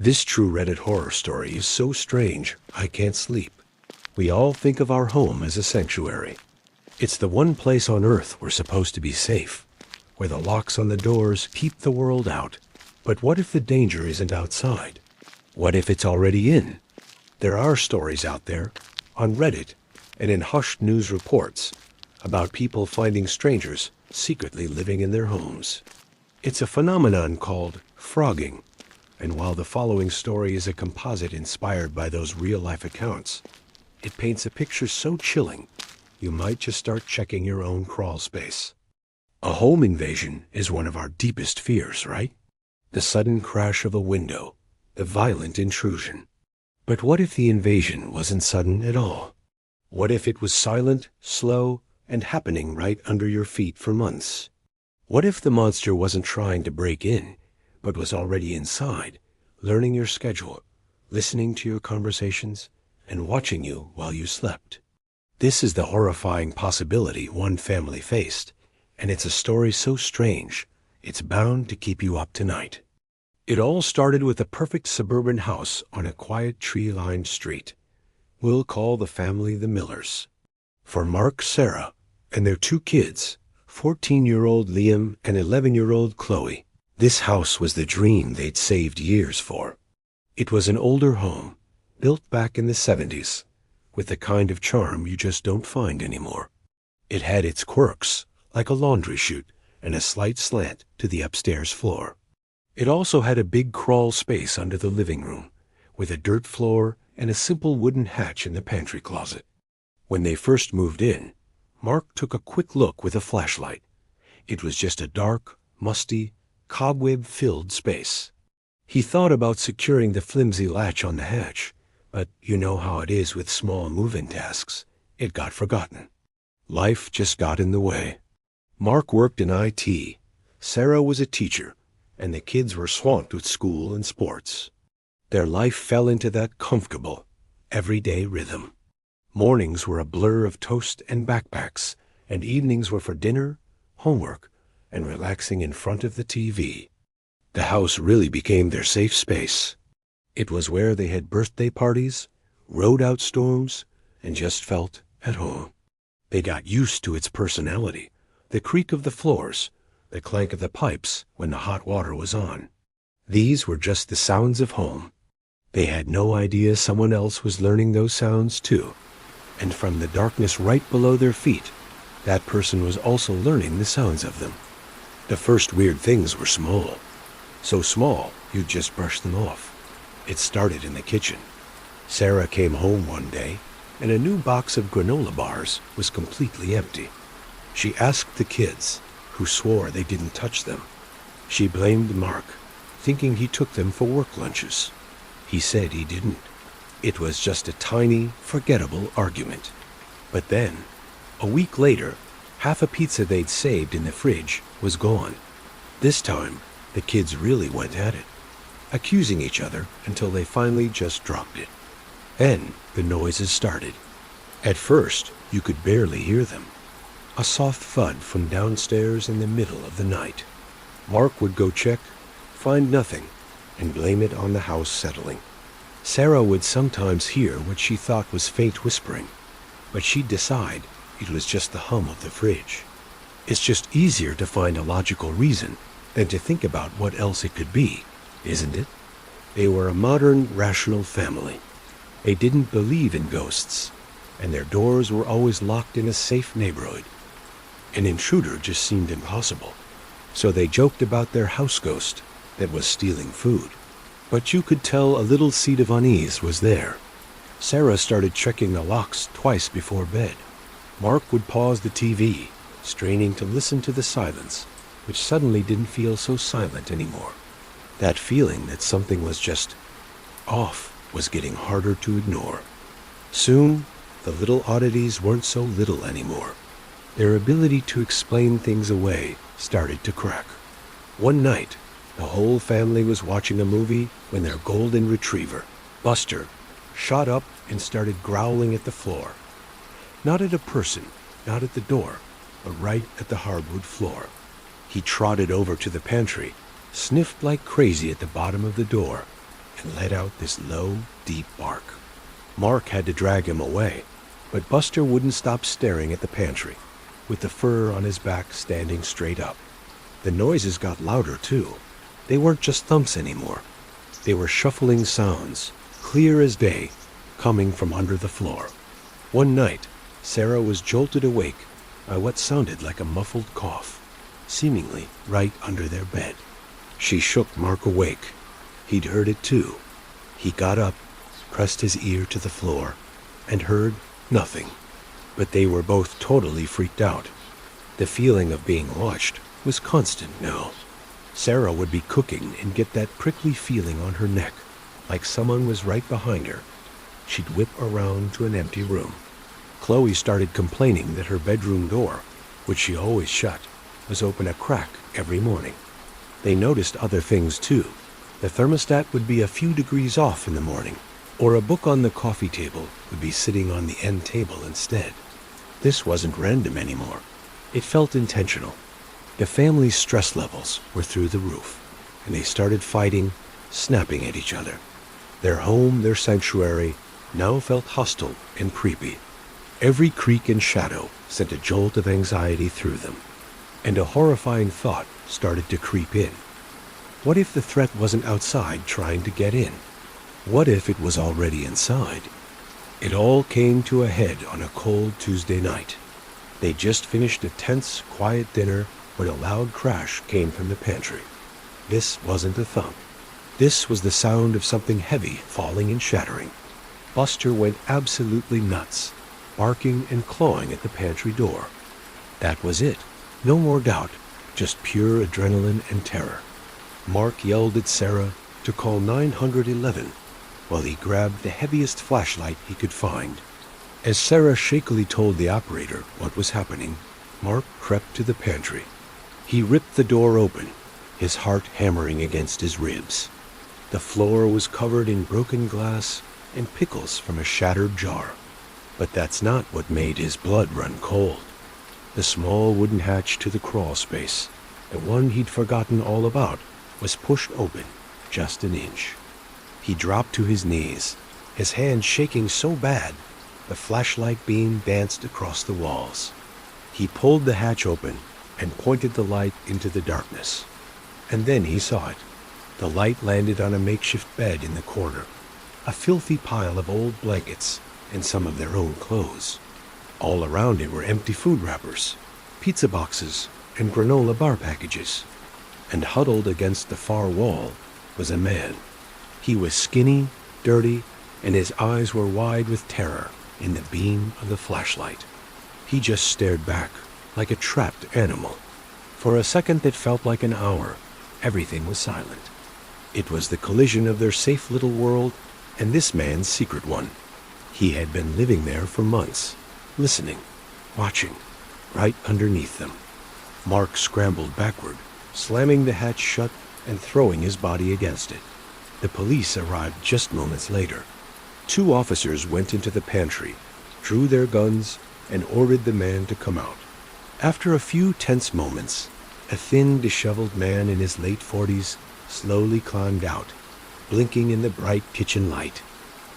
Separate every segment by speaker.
Speaker 1: This true Reddit horror story is so strange, I can't sleep. We all think of our home as a sanctuary. It's the one place on Earth we're supposed to be safe, where the locks on the doors keep the world out. But what if the danger isn't outside? What if it's already in? There are stories out there, on Reddit, and in hushed news reports, about people finding strangers secretly living in their homes. It's a phenomenon called frogging. And while the following story is a composite inspired by those real-life accounts, it paints a picture so chilling, you might just start checking your own crawl space. A home invasion is one of our deepest fears, right? The sudden crash of a window, the violent intrusion. But what if the invasion wasn't sudden at all? What if it was silent, slow, and happening right under your feet for months? What if the monster wasn't trying to break in, but was already inside, learning your schedule, listening to your conversations, and watching you while you slept? This is the horrifying possibility one family faced, and it's a story so strange, it's bound to keep you up tonight. It all started with a perfect suburban house on a quiet tree-lined street. We'll call the family the Millers. For Mark, Sarah, and their two kids, 14-year-old Liam and 11-year-old Chloe, this house was the dream they'd saved years for. It was an older home, built back in the 70s, with the kind of charm you just don't find anymore. It had its quirks, like a laundry chute and a slight slant to the upstairs floor. It also had a big crawl space under the living room, with a dirt floor and a simple wooden hatch in the pantry closet. When they first moved in, Mark took a quick look with a flashlight. It was just a dark, musty, cobweb-filled space. He thought about securing the flimsy latch on the hatch, but you know how it is with small move-in tasks. It got forgotten. Life just got in the way. Mark worked in IT, Sarah was a teacher, and the kids were swamped with school and sports. Their life fell into that comfortable, everyday rhythm. Mornings were a blur of toast and backpacks, and evenings were for dinner, homework, and relaxing in front of the TV. The house really became their safe space. It was where they had birthday parties, rode out storms, and just felt at home. They got used to its personality, the creak of the floors, the clank of the pipes when the hot water was on. These were just the sounds of home. They had no idea someone else was learning those sounds too. And from the darkness right below their feet, that person was also learning the sounds of them. The first weird things were small. So small, you'd just brush them off. It started in the kitchen. Sarah came home one day, and a new box of granola bars was completely empty. She asked the kids, who swore they didn't touch them. She blamed Mark, thinking he took them for work lunches. He said he didn't. It was just a tiny, forgettable argument. But then, a week later, half a pizza they'd saved in the fridge was gone. This time, the kids really went at it, accusing each other until they finally just dropped it. Then the noises started. At first, you could barely hear them. A soft thud from downstairs in the middle of the night. Mark would go check, find nothing, and blame it on the house settling. Sarah would sometimes hear what she thought was faint whispering, but she'd decide it was just the hum of the fridge. It's just easier to find a logical reason than to think about what else it could be, isn't it? They were a modern, rational family. They didn't believe in ghosts, and their doors were always locked in a safe neighborhood. An intruder just seemed impossible, so they joked about their house ghost that was stealing food. But you could tell a little seed of unease was there. Sarah started checking the locks twice before bed. Mark would pause the TV, straining to listen to the silence, which suddenly didn't feel so silent anymore. That feeling that something was just off was getting harder to ignore. Soon, the little oddities weren't so little anymore. Their ability to explain things away started to crack. One night, the whole family was watching a movie when their golden retriever, Buster, shot up and started growling at the floor. Not at a person, not at the door, but right at the hardwood floor. He trotted over to the pantry, sniffed like crazy at the bottom of the door, and let out this low, deep bark. Mark had to drag him away, but Buster wouldn't stop staring at the pantry, with the fur on his back standing straight up. The noises got louder, too. They weren't just thumps anymore. They were shuffling sounds, clear as day, coming from under the floor. One night, Sarah was jolted awake by what sounded like a muffled cough, seemingly right under their bed. She shook Mark awake. He'd heard it too. He got up, pressed his ear to the floor, and heard nothing. But they were both totally freaked out. The feeling of being watched was constant now. Sarah would be cooking and get that prickly feeling on her neck, like someone was right behind her. She'd whip around to an empty room. Chloe started complaining that her bedroom door, which she always shut, was open a crack every morning. They noticed other things too. The thermostat would be a few degrees off in the morning, or a book on the coffee table would be sitting on the end table instead. This wasn't random anymore. It felt intentional. The family's stress levels were through the roof, and they started fighting, snapping at each other. Their home, their sanctuary, now felt hostile and creepy. Every creak and shadow sent a jolt of anxiety through them, and a horrifying thought started to creep in. What if the threat wasn't outside trying to get in? What if it was already inside? It all came to a head on a cold Tuesday night. They just finished a tense, quiet dinner when a loud crash came from the pantry. This wasn't a thump. This was the sound of something heavy falling and shattering. Buster went absolutely nuts, barking and clawing at the pantry door. That was it. No more doubt, just pure adrenaline and terror. Mark yelled at Sarah to call 911 while he grabbed the heaviest flashlight he could find. As Sarah shakily told the operator what was happening, Mark crept to the pantry. He ripped the door open, his heart hammering against his ribs. The floor was covered in broken glass and pickles from a shattered jar. But that's not what made his blood run cold. The small wooden hatch to the crawl space, the one he'd forgotten all about, was pushed open just an inch. He dropped to his knees, his hand shaking so bad the flashlight beam danced across the walls. He pulled the hatch open and pointed the light into the darkness. And then he saw it. The light landed on a makeshift bed in the corner, a filthy pile of old blankets and some of their own clothes. All around it were empty food wrappers, pizza boxes, and granola bar packages. And huddled against the far wall was a man. He was skinny, dirty, and his eyes were wide with terror in the beam of the flashlight. He just stared back, like a trapped animal. For a second that felt like an hour, everything was silent. It was the collision of their safe little world and this man's secret one. He had been living there for months, listening, watching, right underneath them. Mark scrambled backward, slamming the hatch shut and throwing his body against it. The police arrived just moments later. 2 officers went into the pantry, drew their guns, and ordered the man to come out. After a few tense moments, a thin, disheveled man in his late 40s slowly climbed out, blinking in the bright kitchen light.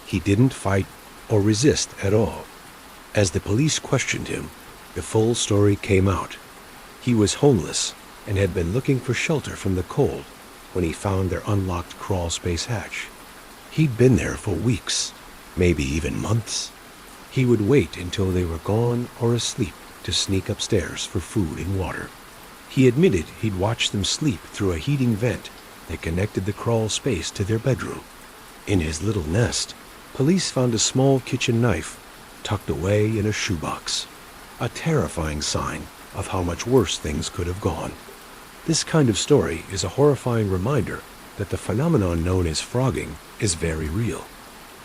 Speaker 1: He didn't fight or resist at all. As the police questioned him, the full story came out. He was homeless and had been looking for shelter from the cold when he found their unlocked crawl space hatch. He'd been there for weeks, maybe even months. He would wait until they were gone or asleep to sneak upstairs for food and water. He admitted he'd watched them sleep through a heating vent that connected the crawl space to their bedroom. In his little nest, police found a small kitchen knife tucked away in a shoebox, a terrifying sign of how much worse things could have gone. This kind of story is a horrifying reminder that the phenomenon known as frogging is very real.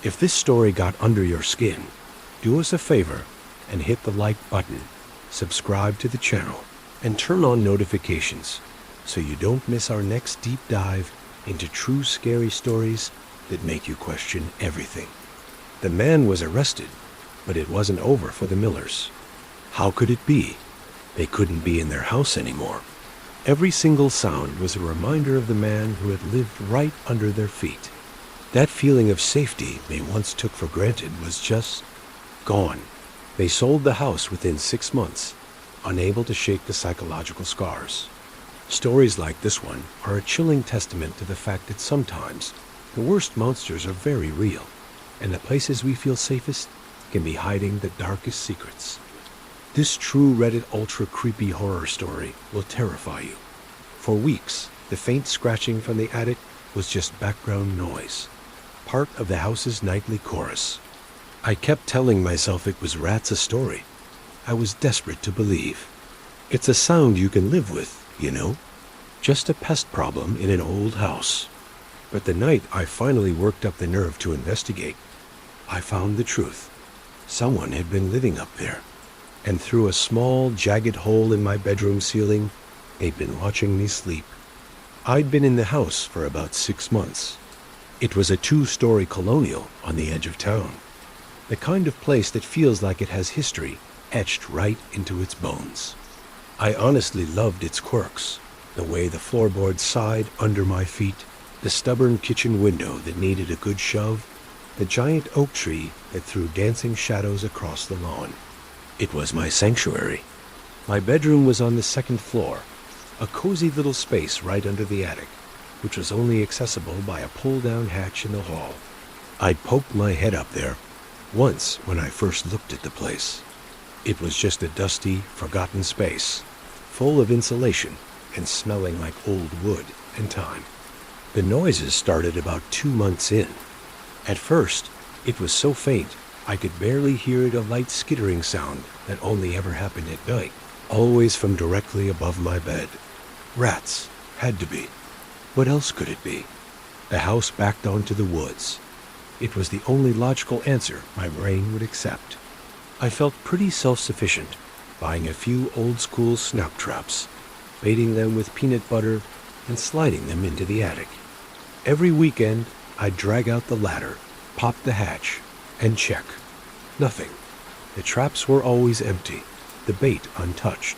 Speaker 1: If this story got under your skin, do us a favor and hit the like button, subscribe to the channel, and turn on notifications so you don't miss our next deep dive into true scary stories that make you question everything. The man was arrested, but it wasn't over for the Millers. How could it be? They couldn't be in their house anymore. Every single sound was a reminder of the man who had lived right under their feet. That feeling of safety they once took for granted was just gone. They sold the house within 6 months, unable to shake the psychological scars. Stories like this one are a chilling testament to the fact that sometimes the worst monsters are very real, and the places we feel safest can be hiding the darkest secrets. This true Reddit ultra creepy horror story will terrify you. For weeks, the faint scratching from the attic was just background noise, part of the house's nightly chorus. I kept telling myself it was rats a story. I was desperate to believe. It's a sound you can live with, you know? Just a pest problem in an old house. But the night I finally worked up the nerve to investigate, I found the truth. Someone had been living up there, and through a small, jagged hole in my bedroom ceiling, they'd been watching me sleep. I'd been in the house for about 6 months. It was a 2-story colonial on the edge of town, the kind of place that feels like it has history etched right into its bones. I honestly loved its quirks, the way the floorboards sighed under my feet, the stubborn kitchen window that needed a good shove, the giant oak tree that threw dancing shadows across the lawn. It was my sanctuary. My bedroom was on the 2nd floor, a cozy little space right under the attic, which was only accessible by a pull-down hatch in the hall. I'd poked my head up there once when I first looked at the place. It was just a dusty, forgotten space, full of insulation and smelling like old wood and time. The noises started about 2 months in. At first, it was so faint I could barely hear a light skittering sound that only ever happened at night, always from directly above my bed. Rats, had to be. What else could it be? The house backed onto the woods. It was the only logical answer my brain would accept. I felt pretty self-sufficient, buying a few old-school snout traps, baiting them with peanut butter, and sliding them into the attic. Every weekend, I'd drag out the ladder, pop the hatch, and check. Nothing. The traps were always empty, the bait untouched.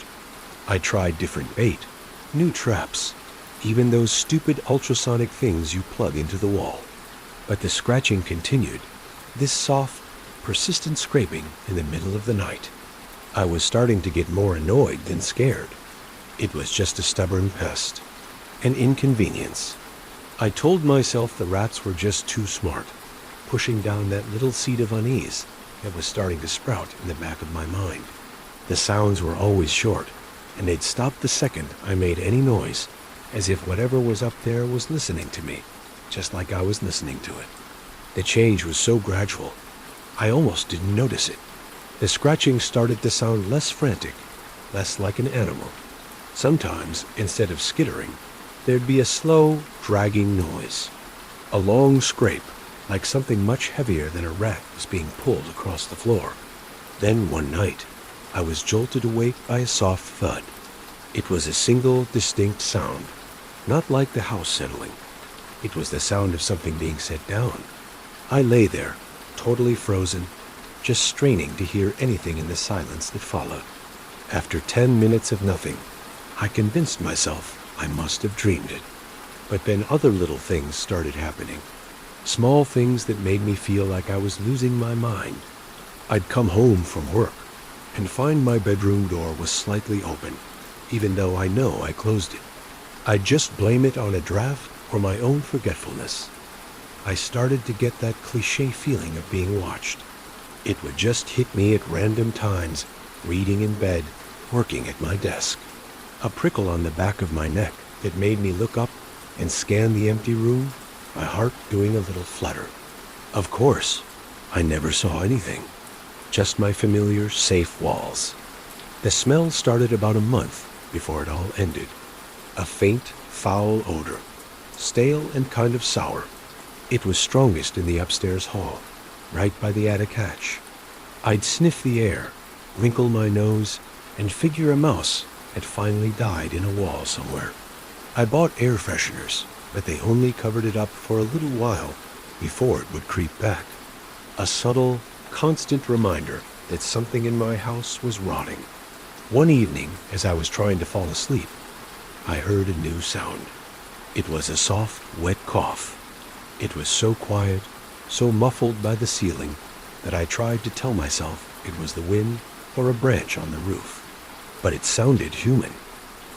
Speaker 1: I tried different bait, new traps, even those stupid ultrasonic things you plug into the wall. But the scratching continued, this soft, persistent scraping in the middle of the night. I was starting to get more annoyed than scared. It was just a stubborn pest, an inconvenience. I told myself the rats were just too smart, pushing down that little seed of unease that was starting to sprout in the back of my mind. The sounds were always short, and they'd stop the second I made any noise, as if whatever was up there was listening to me, just like I was listening to it. The change was so gradual, I almost didn't notice it. The scratching started to sound less frantic, less like an animal. Sometimes, instead of skittering, there'd be a slow, dragging noise. A long scrape, like something much heavier than a rat was being pulled across the floor. Then one night, I was jolted awake by a soft thud. It was a single, distinct sound, not like the house settling. It was the sound of something being set down. I lay there, totally frozen, just straining to hear anything in the silence that followed. After 10 minutes of nothing, I convinced myself I must have dreamed it. But then other little things started happening. Small things that made me feel like I was losing my mind. I'd come home from work and find my bedroom door was slightly open, even though I know I closed it. I'd just blame it on a draft or my own forgetfulness. I started to get that cliché feeling of being watched. It would just hit me at random times, reading in bed, working at my desk. A prickle on the back of my neck that made me look up and scan the empty room, my heart doing a little flutter. Of course, I never saw anything, just my familiar safe walls. The smell started about a month before it all ended. A faint, foul odor, stale and kind of sour. It was strongest in the upstairs hall, right by the attic hatch. I'd sniff the air, wrinkle my nose, and figure a mouse had finally died in a wall somewhere. I bought air fresheners, but they only covered it up for a little while before it would creep back. A subtle, constant reminder that something in my house was rotting. One evening, as I was trying to fall asleep, I heard a new sound. It was a soft, wet cough. It was so quiet, so muffled by the ceiling, that I tried to tell myself it was the wind or a branch on the roof. But it sounded human.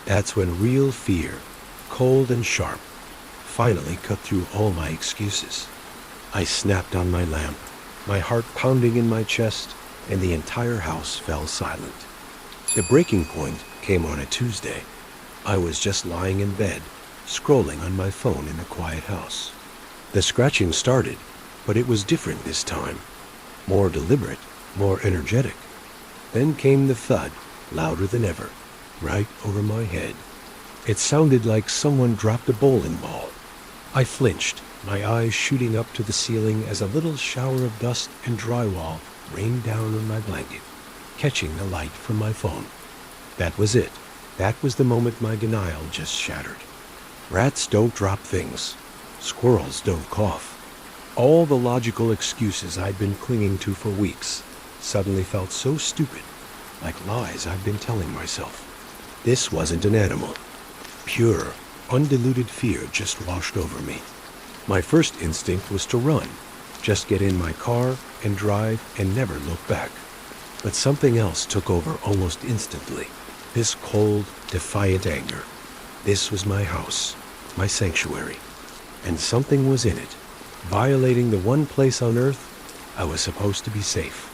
Speaker 1: That's when real fear, cold and sharp, finally cut through all my excuses. I snapped on my lamp, my heart pounding in my chest, and the entire house fell silent. The breaking point came on a Tuesday. I was just lying in bed, scrolling on my phone in the quiet house. The scratching started, but it was different this time. More deliberate, more energetic. Then came the thud, louder than ever, right over my head. It sounded like someone dropped a bowling ball. I flinched, my eyes shooting up to the ceiling as a little shower of dust and drywall rained down on my blanket, catching the light from my phone. That was it. That was the moment my denial just shattered. Rats don't drop things. Squirrels don't cough. All the logical excuses I'd been clinging to for weeks suddenly felt so stupid, like lies I'd been telling myself. This wasn't an animal. Pure, undiluted fear just washed over me. My first instinct was to run, just get in my car and drive and never look back. But something else took over almost instantly. This cold, defiant anger. This was my house, my sanctuary, and something was in it, violating the one place on earth I was supposed to be safe.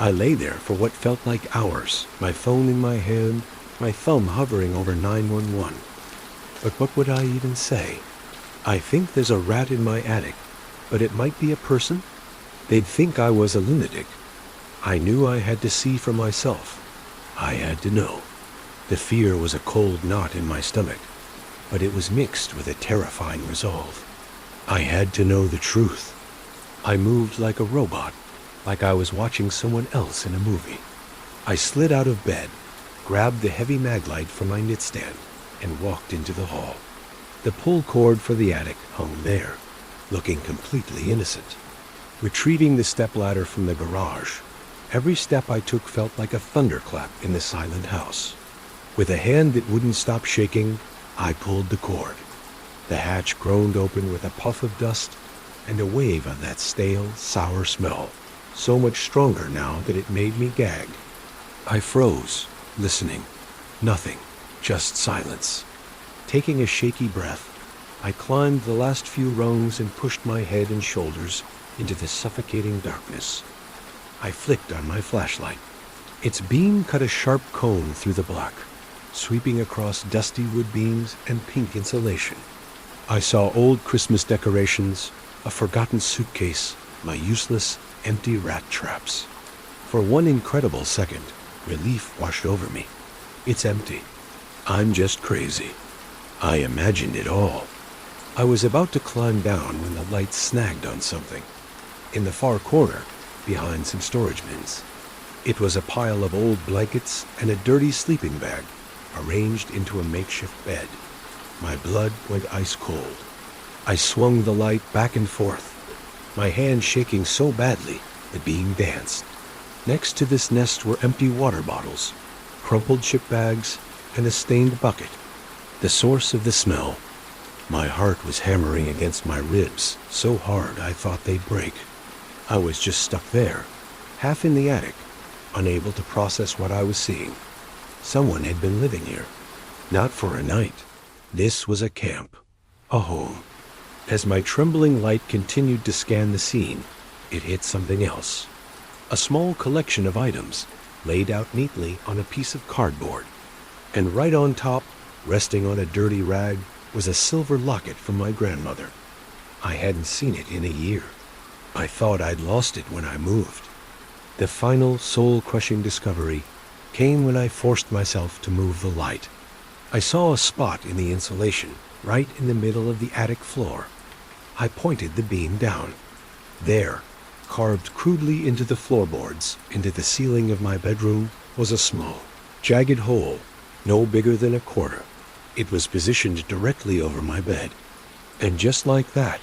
Speaker 1: I lay there for what felt like hours, my phone in my hand, my thumb hovering over 911. But what would I even say? I think there's a rat in my attic, but it might be a person. They'd think I was a lunatic. I knew I had to see for myself. I had to know. The fear was a cold knot in my stomach, but it was mixed with a terrifying resolve. I had to know the truth. I moved like a robot, like I was watching someone else in a movie. I slid out of bed, grabbed the heavy mag light from my nightstand, and walked into the hall. The pull cord for the attic hung there, looking completely innocent. Retrieving the stepladder from the garage, every step I took felt like a thunderclap in the silent house. With a hand that wouldn't stop shaking, I pulled the cord. The hatch groaned open with a puff of dust and a wave of that stale, sour smell, so much stronger now that it made me gag. I froze, listening. Nothing, just silence. Taking a shaky breath, I climbed the last few rungs and pushed my head and shoulders into the suffocating darkness. I flicked on my flashlight. Its beam cut a sharp cone through the black, sweeping across dusty wood beams and pink insulation. I saw old Christmas decorations, a forgotten suitcase, my useless, empty rat traps. For one incredible second, relief washed over me. It's empty. I'm just crazy. I imagined it all. I was about to climb down when the light snagged on something. In the far corner, behind some storage bins. It was a pile of old blankets and a dirty sleeping bag, arranged into a makeshift bed. My blood went ice cold. I swung the light back and forth, my hand shaking so badly the beam danced. Next to this nest were empty water bottles, crumpled chip bags, and a stained bucket. The source of the smell. My heart was hammering against my ribs so hard I thought they'd break. I was just stuck there, half in the attic, unable to process what I was seeing. Someone had been living here. Not for a night. This was a camp, a home. As my trembling light continued to scan the scene, it hit something else. A small collection of items laid out neatly on a piece of cardboard. And right on top, resting on a dirty rag, was a silver locket from my grandmother. I hadn't seen it in a year. I thought I'd lost it when I moved. The final soul-crushing discovery came when I forced myself to move the light. I saw a spot in the insulation, right in the middle of the attic floor. I pointed the beam down. There, carved crudely into the floorboards, into the ceiling of my bedroom, was a small, jagged hole, no bigger than a quarter. It was positioned directly over my bed. And just like that,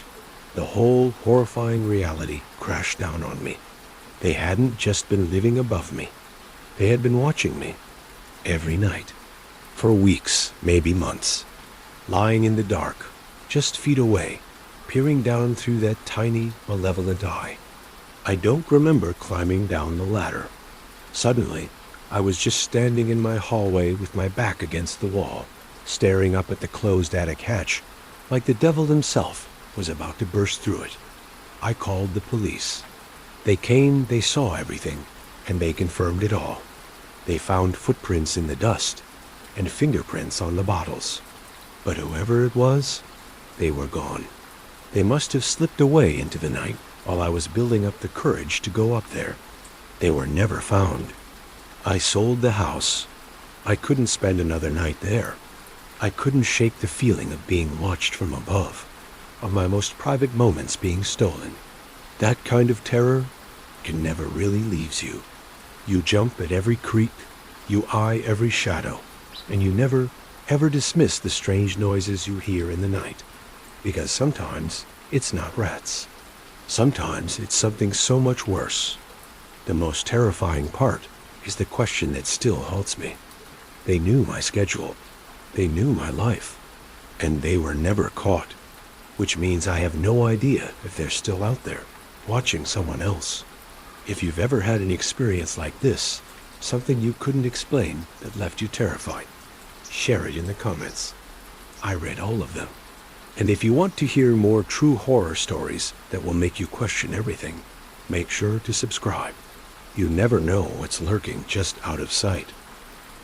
Speaker 1: the whole horrifying reality crashed down on me. They hadn't just been living above me. They had been watching me. Every night. For weeks, maybe months. Lying in the dark, just feet away, peering down through that tiny, malevolent eye. I don't remember climbing down the ladder. Suddenly, I was just standing in my hallway with my back against the wall, staring up at the closed attic hatch, like the devil himself was about to burst through it. I called the police. They came, they saw everything, and they confirmed it all. They found footprints in the dust and fingerprints on the bottles. But whoever it was, they were gone. They must have slipped away into the night while I was building up the courage to go up there. They were never found. I sold the house. I couldn't spend another night there. I couldn't shake the feeling of being watched from above, of my most private moments being stolen. That kind of terror can never really leaves you. You jump at every creak, you eye every shadow, and you never, ever dismiss the strange noises you hear in the night. Because sometimes it's not rats. Sometimes it's something so much worse. The most terrifying part is the question that still haunts me. They knew my schedule. They knew my life. And they were never caught. Which means I have no idea if they're still out there, watching someone else. If you've ever had an experience like this, something you couldn't explain that left you terrified, share it in the comments. I read all of them. And if you want to hear more true horror stories that will make you question everything, make sure to subscribe. You never know what's lurking just out of sight.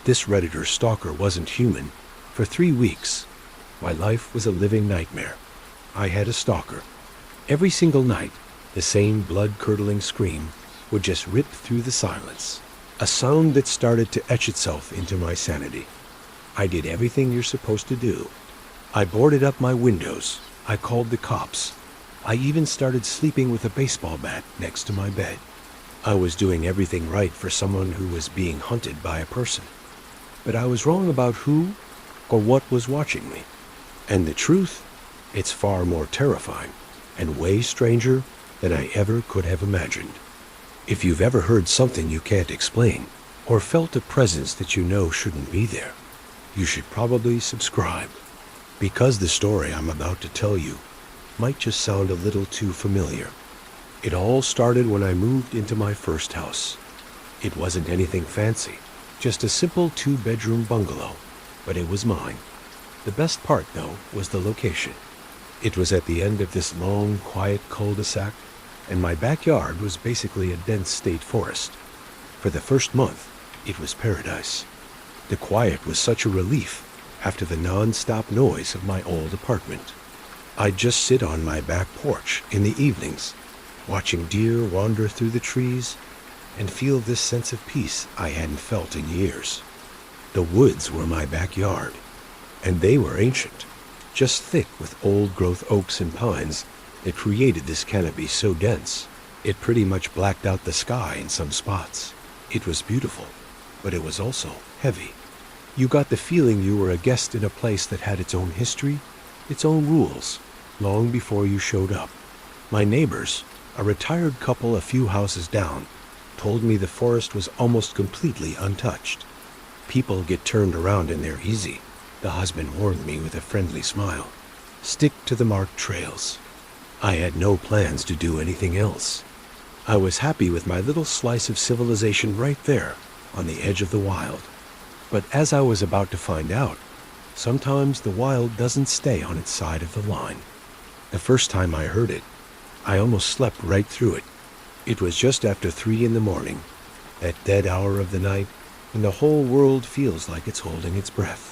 Speaker 1: This Redditor stalker wasn't human. For 3 weeks, my life was a living nightmare. I had a stalker. Every single night, the same blood-curdling scream would just rip through the silence. A sound that started to etch itself into my sanity. I did everything you're supposed to do. I boarded up my windows. I called the cops. I even started sleeping with a baseball bat next to my bed. I was doing everything right for someone who was being hunted by a person. But I was wrong about who or what was watching me. And the truth, it's far more terrifying and way stranger than I ever could have imagined. If you've ever heard something you can't explain, or felt a presence that you know shouldn't be there, you should probably subscribe. Because the story I'm about to tell you might just sound a little too familiar. It all started when I moved into my first house. It wasn't anything fancy, just a simple 2-bedroom bungalow, but it was mine. The best part, though, was the location. It was at the end of this long, quiet cul-de-sac, and my backyard was basically a dense state forest. For the first month, it was paradise. The quiet was such a relief after the non-stop noise of my old apartment. I'd just sit on my back porch in the evenings, watching deer wander through the trees, and feel this sense of peace I hadn't felt in years. The woods were my backyard, and they were ancient, just thick with old-growth oaks and pines that created this canopy so dense, it pretty much blacked out the sky in some spots. It was beautiful, but it was also heavy. You got the feeling you were a guest in a place that had its own history, its own rules, long before you showed up. My neighbors, a retired couple a few houses down, told me the forest was almost completely untouched. People get turned around in there easy, the husband warned me with a friendly smile. Stick to the marked trails. I had no plans to do anything else. I was happy with my little slice of civilization right there on the edge of the wild. But as I was about to find out, sometimes the wild doesn't stay on its side of the line. The first time I heard it, I almost slept right through it. It was just after 3 in the morning, that dead hour of the night when the whole world feels like it's holding its breath.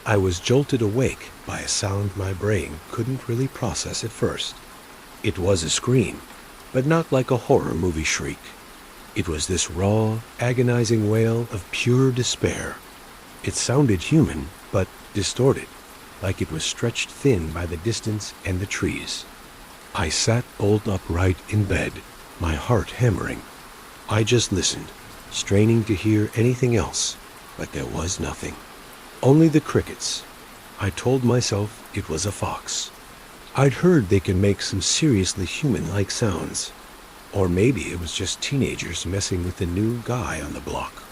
Speaker 1: I was jolted awake by a sound my brain couldn't really process at first. It was a scream, but not like a horror movie shriek. It was this raw, agonizing wail of pure despair. It sounded human, but distorted, like it was stretched thin by the distance and the trees. I sat bolt upright in bed, my heart hammering. I just listened, straining to hear anything else, but there was nothing. Only the crickets. I told myself it was a fox. I'd heard they can make some seriously human-like sounds. Or maybe it was just teenagers messing with the new guy on the block.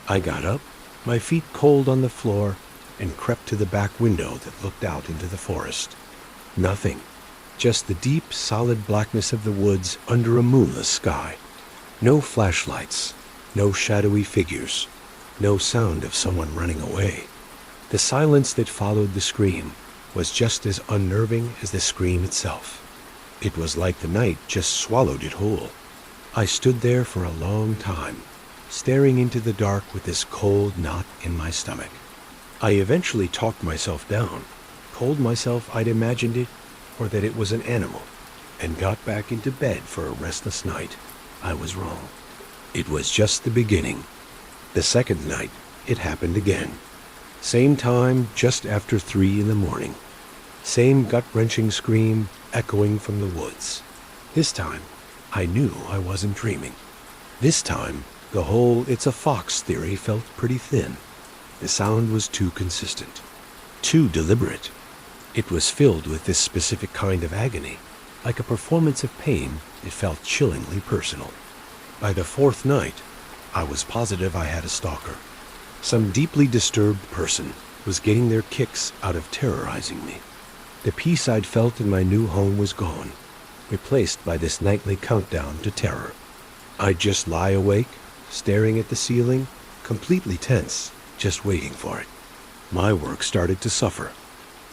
Speaker 1: I got up, my feet cold on the floor, and crept to the back window that looked out into the forest. Nothing. Just the deep, solid blackness of the woods under a moonless sky. No flashlights, no shadowy figures, no sound of someone running away. The silence that followed the scream was just as unnerving as the scream itself. It was like the night just swallowed it whole. I stood there for a long time, staring into the dark with this cold knot in my stomach. I eventually talked myself down, told myself I'd imagined it or that it was an animal, and got back into bed for a restless night. I was wrong. It was just the beginning. The second night, it happened again. Same time, just after 3 in the morning. Same gut-wrenching scream echoing from the woods. This time, I knew I wasn't dreaming. This time, the whole "it's a fox" theory felt pretty thin. The sound was too consistent, too deliberate. It was filled with this specific kind of agony. Like a performance of pain, it felt chillingly personal. By the 4th night, I was positive I had a stalker. Some deeply disturbed person was getting their kicks out of terrorizing me. The peace I'd felt in my new home was gone, replaced by this nightly countdown to terror. I'd just lie awake, staring at the ceiling, completely tense, just waiting for it. My work started to suffer.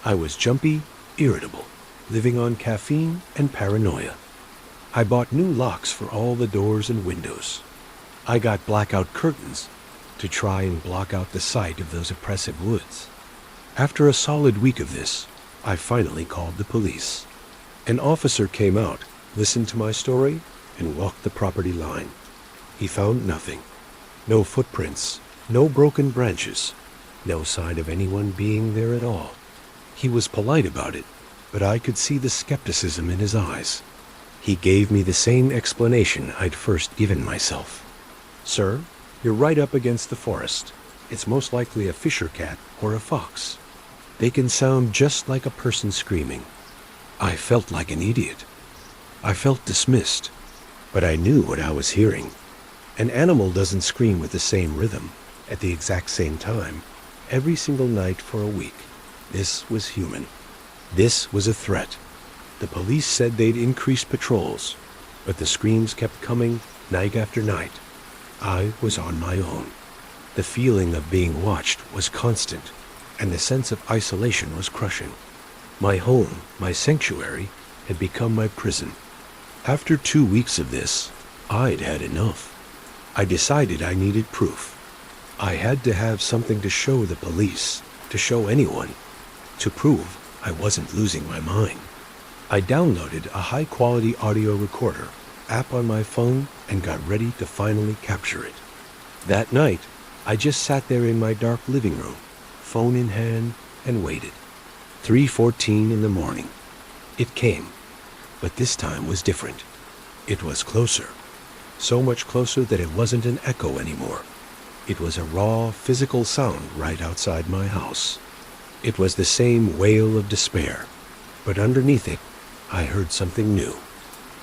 Speaker 1: I was jumpy, irritable, living on caffeine and paranoia. I bought new locks for all the doors and windows. I got blackout curtains to try and block out the sight of those oppressive woods. After a solid week of this, I finally called the police. An officer came out, listened to my story, and walked the property line. He found nothing. No footprints, no broken branches, no sign of anyone being there at all. He was polite about it, but I could see the skepticism in his eyes. He gave me the same explanation I'd first given myself. "Sir, you're right up against the forest. It's most likely a fisher cat or a fox. They can sound just like a person screaming." I felt like an idiot. I felt dismissed, but I knew what I was hearing. An animal doesn't scream with the same rhythm, at the exact same time, every single night for a week. This was human. This was a threat. The police said they'd increase patrols, but the screams kept coming night after night. I was on my own. The feeling of being watched was constant, and the sense of isolation was crushing. My home, my sanctuary, had become my prison. After 2 weeks of this, I'd had enough. I decided I needed proof. I had to have something to show the police, to show anyone, to prove I wasn't losing my mind. I downloaded a high-quality audio recorder app on my phone and got ready to finally capture it. That night, I just sat there in my dark living room, phone in hand, and waited. 3:14 in the morning. It came, but this time was different. It was closer. So much closer that it wasn't an echo anymore. It was a raw, physical sound right outside my house. It was the same wail of despair, but underneath it, I heard something new.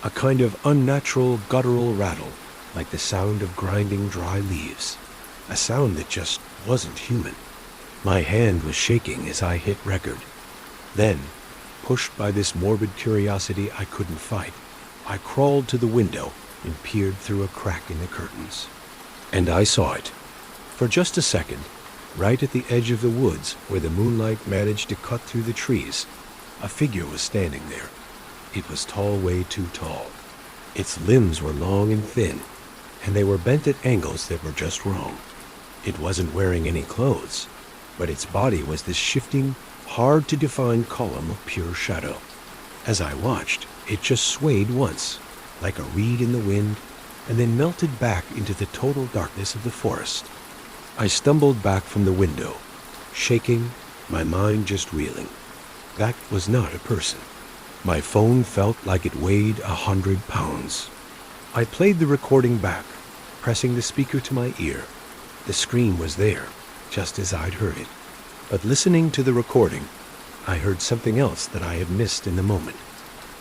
Speaker 1: A kind of unnatural, guttural rattle, like the sound of grinding dry leaves. A sound that just wasn't human. My hand was shaking as I hit record. Then, pushed by this morbid curiosity I couldn't fight, I crawled to the window and peered through a crack in the curtains. And I saw it. For just a second, right at the edge of the woods where the moonlight managed to cut through the trees, a figure was standing there. It was tall, way too tall. Its limbs were long and thin, and they were bent at angles that were just wrong. It wasn't wearing any clothes, but its body was this shifting, hard-to-define column of pure shadow. As I watched, it just swayed once, like a reed in the wind, and then melted back into the total darkness of the forest. I stumbled back from the window, shaking, my mind just reeling. That was not a person. My phone felt like it weighed 100 pounds. I played the recording back, pressing the speaker to my ear. The scream was there, just as I'd heard it. But listening to the recording, I heard something else that I had missed in the moment.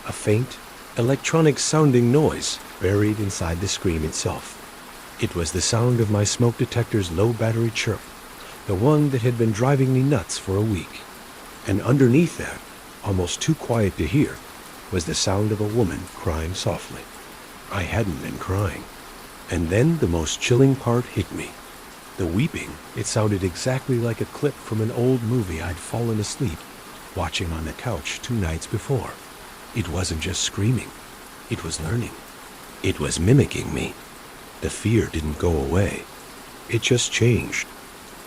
Speaker 1: A faint, electronic-sounding noise buried inside the scream itself. It was the sound of my smoke detector's low-battery chirp, the one that had been driving me nuts for a week. And underneath that, almost too quiet to hear, was the sound of a woman crying softly. I hadn't been crying. And then the most chilling part hit me. The weeping, it sounded exactly like a clip from an old movie I'd fallen asleep watching on the couch 2 nights before. It wasn't just screaming. It was learning. It was mimicking me. The fear didn't go away. It just changed.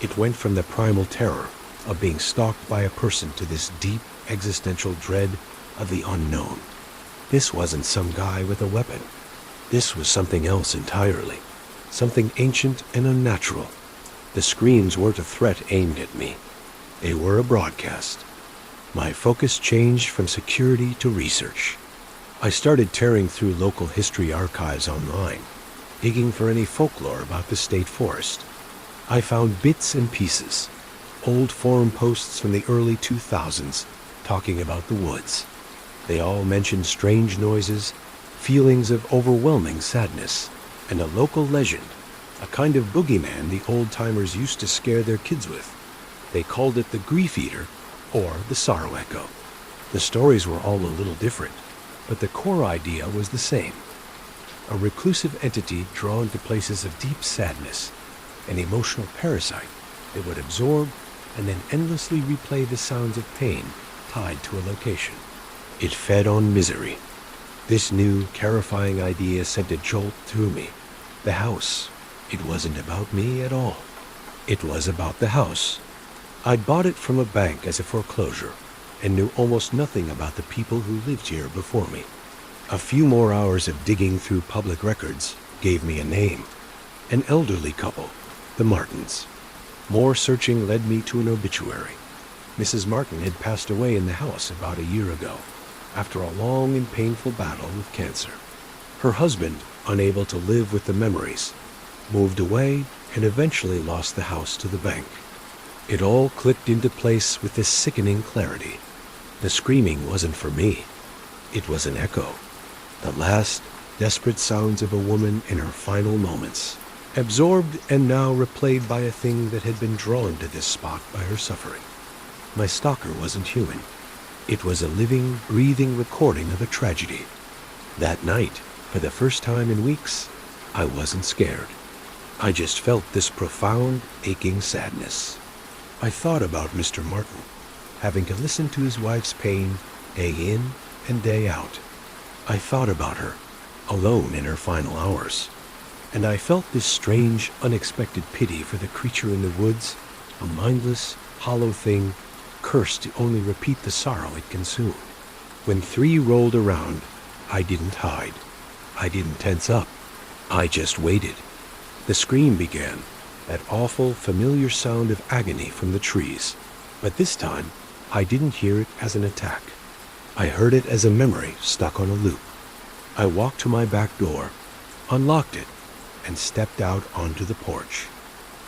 Speaker 1: It went from the primal terror of being stalked by a person to this deep existential dread of the unknown. This wasn't some guy with a weapon. This was something else entirely. Something ancient and unnatural. The screams weren't a threat aimed at me. They were a broadcast. My focus changed from security to research. I started tearing through local history archives online, digging for any folklore about the state forest. I found bits and pieces, old forum posts from the early 2000s talking about the woods. They all mentioned strange noises, feelings of overwhelming sadness, and a local legend, a kind of boogeyman the old-timers used to scare their kids with. They called it the grief eater or the sorrow echo. The stories were all a little different, but the core idea was the same. A reclusive entity drawn to places of deep sadness, an emotional parasite that would absorb and then endlessly replay the sounds of pain tied to a location. It fed on misery. This new, terrifying idea sent a jolt through me. The house. It wasn't about me at all. It was about the house. I'd bought it from a bank as a foreclosure and knew almost nothing about the people who lived here before me. A few more hours of digging through public records gave me a name. An elderly couple, the Martins. More searching led me to an obituary. Mrs. Martin had passed away in the house about a year ago, after a long and painful battle with cancer. Her husband, unable to live with the memories, moved away and eventually lost the house to the bank. It all clicked into place with this sickening clarity. The screaming wasn't for me. It was an echo. The last, desperate sounds of a woman in her final moments, absorbed and now replayed by a thing that had been drawn to this spot by her suffering. My stalker wasn't human. It was a living, breathing recording of a tragedy. That night, for the first time in weeks, I wasn't scared. I just felt this profound, aching sadness. I thought about Mr. Martin, having to listen to his wife's pain day in and day out. I thought about her, alone in her final hours, and I felt this strange, unexpected pity for the creature in the woods, a mindless, hollow thing, cursed to only repeat the sorrow it consumed. When 3 rolled around, I didn't hide. I didn't tense up. I just waited. The scream began, that awful, familiar sound of agony from the trees. But this time, I didn't hear it as an attack. I heard it as a memory stuck on a loop. I walked to my back door, unlocked it, and stepped out onto the porch.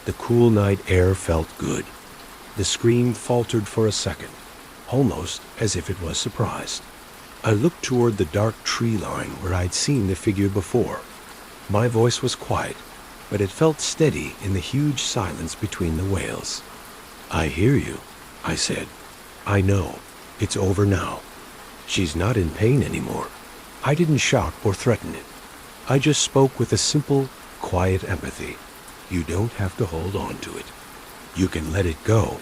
Speaker 1: The cool night air felt good. The scream faltered for a second, almost as if it was surprised. I looked toward the dark tree line where I'd seen the figure before. My voice was quiet, but it felt steady in the huge silence between the wails. "I hear you," I said. "I know. It's over now. She's not in pain anymore." I didn't shout or threaten it. I just spoke with a simple, quiet empathy. You don't have to hold on to it. You can let it go.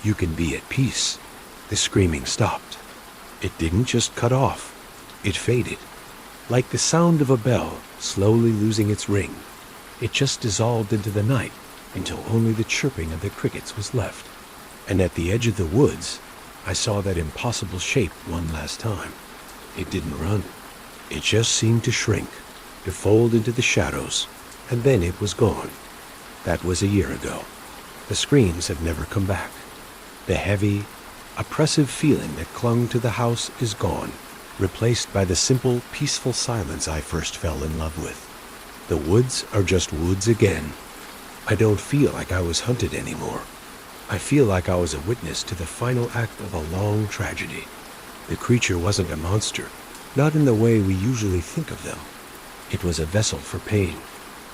Speaker 1: You can be at peace. The screaming stopped. It didn't just cut off. It faded. Like the sound of a bell slowly losing its ring. It just dissolved into the night until only the chirping of the crickets was left. And at the edge of the woods, I saw that impossible shape one last time. It didn't run. It just seemed to shrink, to fold into the shadows, and then it was gone. That was a year ago. The screams have never come back. The heavy, oppressive feeling that clung to the house is gone, replaced by the simple, peaceful silence I first fell in love with. The woods are just woods again. I don't feel like I was hunted anymore. I feel like I was a witness to the final act of a long tragedy. The creature wasn't a monster, not in the way we usually think of them. It was a vessel for pain,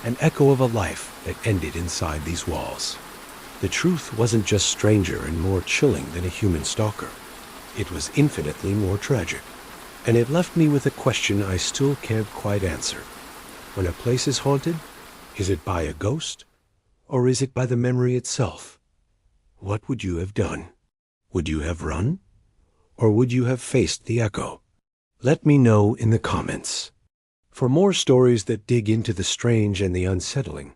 Speaker 1: an echo of a life that ended inside these walls. The truth wasn't just stranger and more chilling than a human stalker. It was infinitely more tragic. And it left me with a question I still can't quite answer. When a place is haunted, is it by a ghost, or is it by the memory itself? What would you have done? Would you have run, or would you have faced the echo? Let me know in the comments. For more stories that dig into the strange and the unsettling,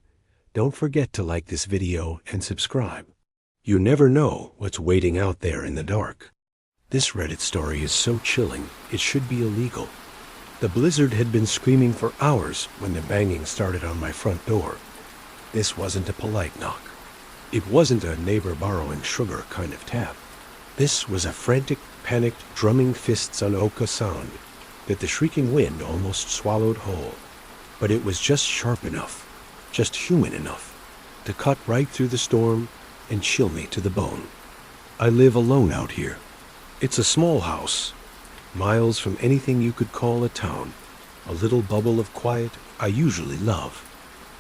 Speaker 1: don't forget to like this video and subscribe. You never know what's waiting out there in the dark. This Reddit story is so chilling, it should be illegal. The blizzard had been screaming for hours when the banging started on my front door. This wasn't a polite knock. It wasn't a neighbor borrowing sugar kind of tap. This was a frantic, panicked, drumming fists on oak sound that the shrieking wind almost swallowed whole. But it was just sharp enough, just human enough, to cut right through the storm and chill me to the bone. I live alone out here. It's a small house, miles from anything you could call a town, a little bubble of quiet I usually love.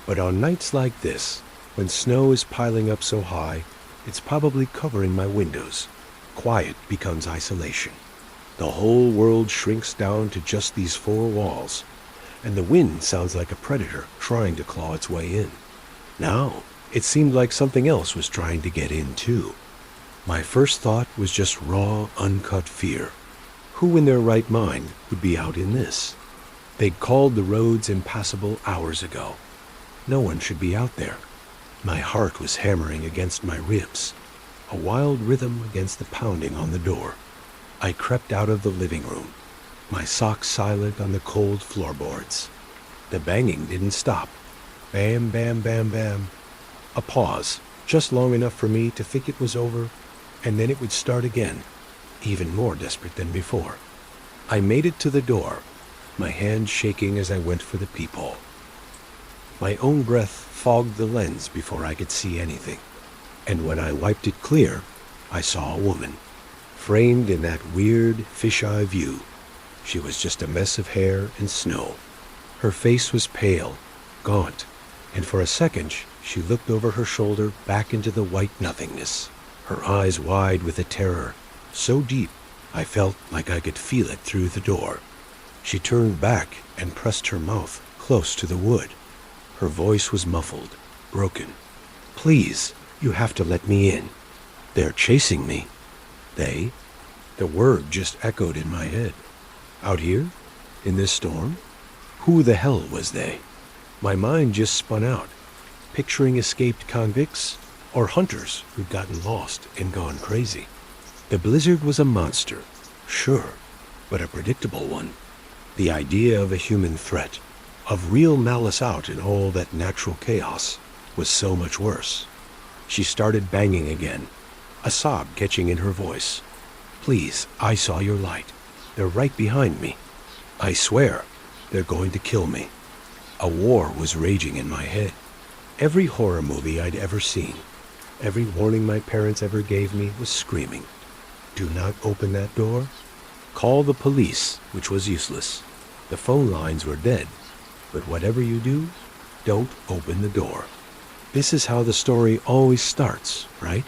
Speaker 1: But on nights like this, when snow is piling up so high, it's probably covering my windows. Quiet becomes isolation. The whole world shrinks down to just these four walls, and the wind sounds like a predator trying to claw its way in. Now, it seemed like something else was trying to get in too. My first thought was just raw, uncut fear. Who in their right mind would be out in this? They'd called the roads impassable hours ago. No one should be out there. My heart was hammering against my ribs, a wild rhythm against the pounding on the door. I crept out of the living room, my socks silent on the cold floorboards. The banging didn't stop. Bam, bam, bam, bam. A pause, just long enough for me to think it was over, and then it would start again, even more desperate than before. I made it to the door, my hand shaking as I went for the peephole. My own breath fogged the lens before I could see anything, and when I wiped it clear, I saw a woman, framed in that weird fisheye view. She was just a mess of hair and snow. Her face was pale, gaunt, and for a second she looked over her shoulder back into the white nothingness, her eyes wide with a terror so deep I felt like I could feel it through the door. She turned back and pressed her mouth close to the wood. Her voice was muffled, broken. "Please, you have to let me in. They're chasing me." They? The word just echoed in my head. Out here? In this storm? Who the hell was they? My mind just spun out, picturing escaped convicts or hunters who'd gotten lost and gone crazy. The blizzard was a monster, sure, but a predictable one. The idea of a human threat, of real malice out in all that natural chaos, was so much worse. She started banging again, a sob catching in her voice. "Please, I saw your light. They're right behind me. I swear, they're going to kill me." A war was raging in my head. Every horror movie I'd ever seen, every warning my parents ever gave me was screaming, "Do not open that door. Call the police," which was useless. The phone lines were dead. But whatever you do, don't open the door. This is how the story always starts, right?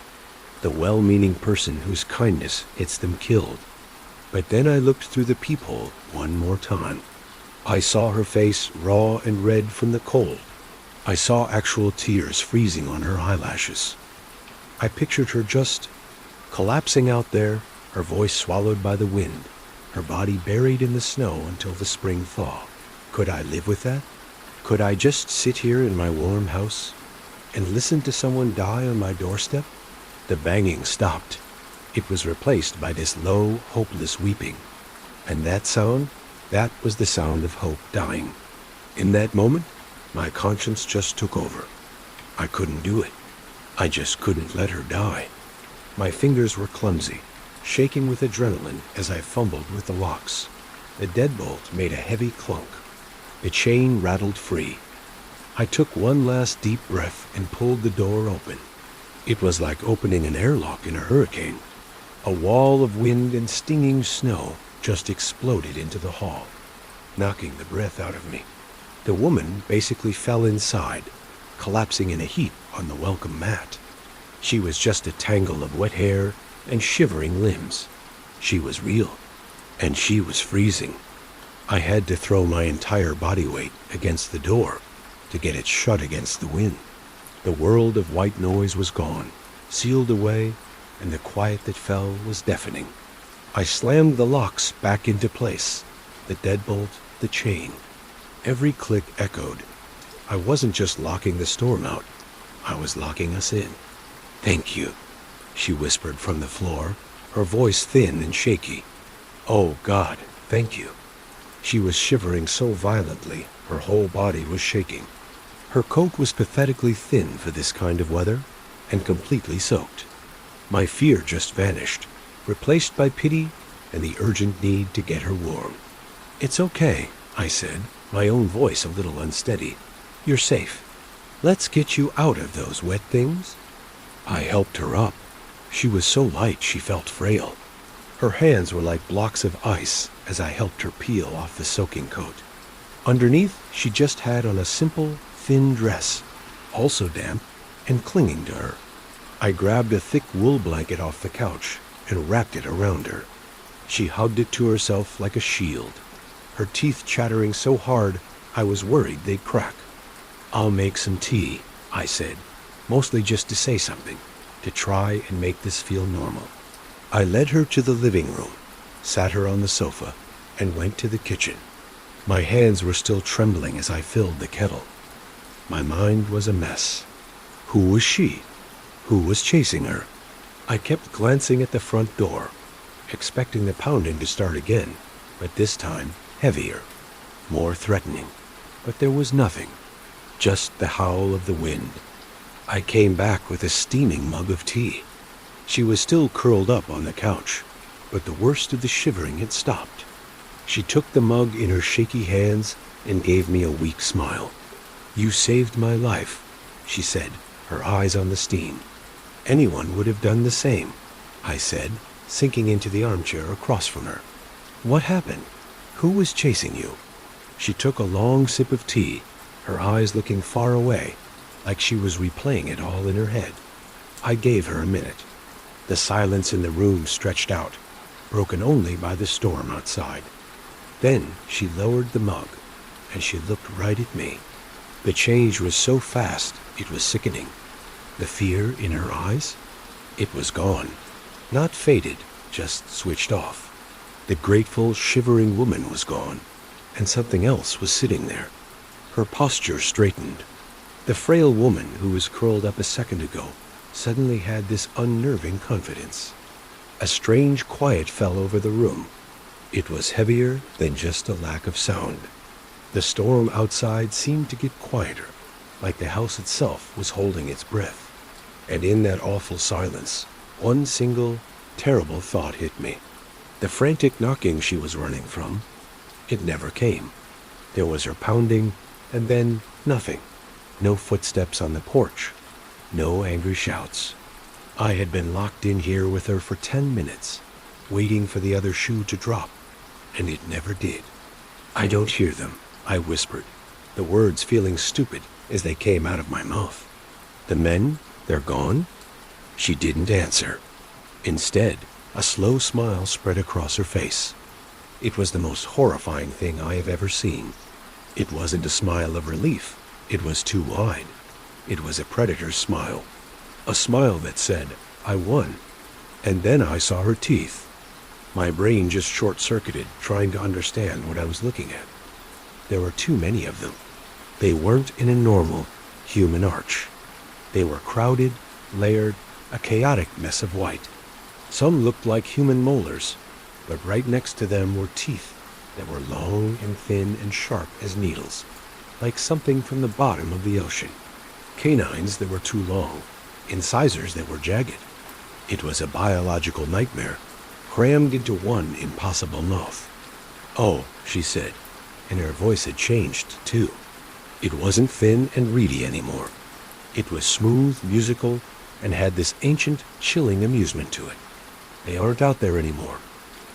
Speaker 1: The well-meaning person whose kindness gets them killed. But then I looked through the peephole one more time. I saw her face raw and red from the cold. I saw actual tears freezing on her eyelashes. I pictured her just collapsing out there, her voice swallowed by the wind, her body buried in the snow until the spring thaw. Could I live with that? Could I just sit here in my warm house and listen to someone die on my doorstep? The banging stopped. It was replaced by this low, hopeless weeping. And that sound, that was the sound of hope dying. In that moment, my conscience just took over. I couldn't do it. I just couldn't let her die. My fingers were clumsy, shaking with adrenaline as I fumbled with the locks. The deadbolt made a heavy clunk. The chain rattled free. I took one last deep breath and pulled the door open. It was like opening an airlock in a hurricane. A wall of wind and stinging snow just exploded into the hall, knocking the breath out of me. The woman basically fell inside, collapsing in a heap on the welcome mat. She was just a tangle of wet hair and shivering limbs. She was real. and she was freezing. I had to throw my entire body weight against the door to get it shut against the wind. The world of white noise was gone, sealed away, and the quiet that fell was deafening. I slammed the locks back into place, the deadbolt, the chain. Every click echoed. I wasn't just locking the storm out, I was locking us in. "Thank you," she whispered from the floor, her voice thin and shaky. "Oh, God, thank you." She was shivering so violently, her whole body was shaking. Her coat was pathetically thin for this kind of weather, and completely soaked. My fear just vanished, replaced by pity and the urgent need to get her warm. "It's okay," I said, my own voice a little unsteady. "You're safe. Let's get you out of those wet things." I helped her up. She was so light she felt frail. Her hands were like blocks of ice as I helped her peel off the soaking coat. Underneath, she just had on a simple, thin dress, also damp and clinging to her. I grabbed a thick wool blanket off the couch and wrapped it around her. She hugged it to herself like a shield, her teeth chattering so hard I was worried they'd crack. "I'll make some tea," I said, mostly just to say something, to try and make this feel normal. I led her to the living room, sat her on the sofa, and went to the kitchen. My hands were still trembling as I filled the kettle. My mind was a mess. Who was she? Who was chasing her? I kept glancing at the front door, expecting the pounding to start again, but this time heavier, more threatening. But there was nothing, just the howl of the wind. I came back with a steaming mug of tea. She was still curled up on the couch, but the worst of the shivering had stopped. She took the mug in her shaky hands and gave me a weak smile. "You saved my life," she said, her eyes on the steam. "Anyone would have done the same," I said, sinking into the armchair across from her. "What happened? Who was chasing you?" She took a long sip of tea, her eyes looking far away, like she was replaying it all in her head. I gave her a minute. The silence in the room stretched out, broken only by the storm outside. Then she lowered the mug, and she looked right at me. The change was so fast, it was sickening. The fear in her eyes? It was gone. Not faded, just switched off. The grateful, shivering woman was gone, and something else was sitting there. Her posture straightened. The frail woman who was curled up a second ago suddenly had this unnerving confidence. A strange quiet fell over the room. It was heavier than just a lack of sound. The storm outside seemed to get quieter, like the house itself was holding its breath. And in that awful silence, one single, terrible thought hit me. The frantic knocking she was running from, it never came. There was her pounding, and then nothing. No footsteps on the porch. No angry shouts. I had been locked in here with her for 10 minutes, waiting for the other shoe to drop, and it never did. "I don't hear them," I whispered, the words feeling stupid as they came out of my mouth. "The men, they're gone?" She didn't answer. Instead, a slow smile spread across her face. It was the most horrifying thing I have ever seen. It wasn't a smile of relief. It was too wide. It was a predator's smile. A smile that said, "I won." And then I saw her teeth. My brain just short-circuited, trying to understand what I was looking at. There were too many of them. They weren't in a normal, human arch. They were crowded, layered, a chaotic mess of white. Some looked like human molars, but right next to them were teeth that were long and thin and sharp as needles, like something from the bottom of the ocean. Canines that were too long, incisors that were jagged. It was a biological nightmare, crammed into one impossible mouth. "Oh," she said, and her voice had changed, too. It wasn't thin and reedy anymore. It was smooth, musical, and had this ancient, chilling amusement to it. "They aren't out there anymore."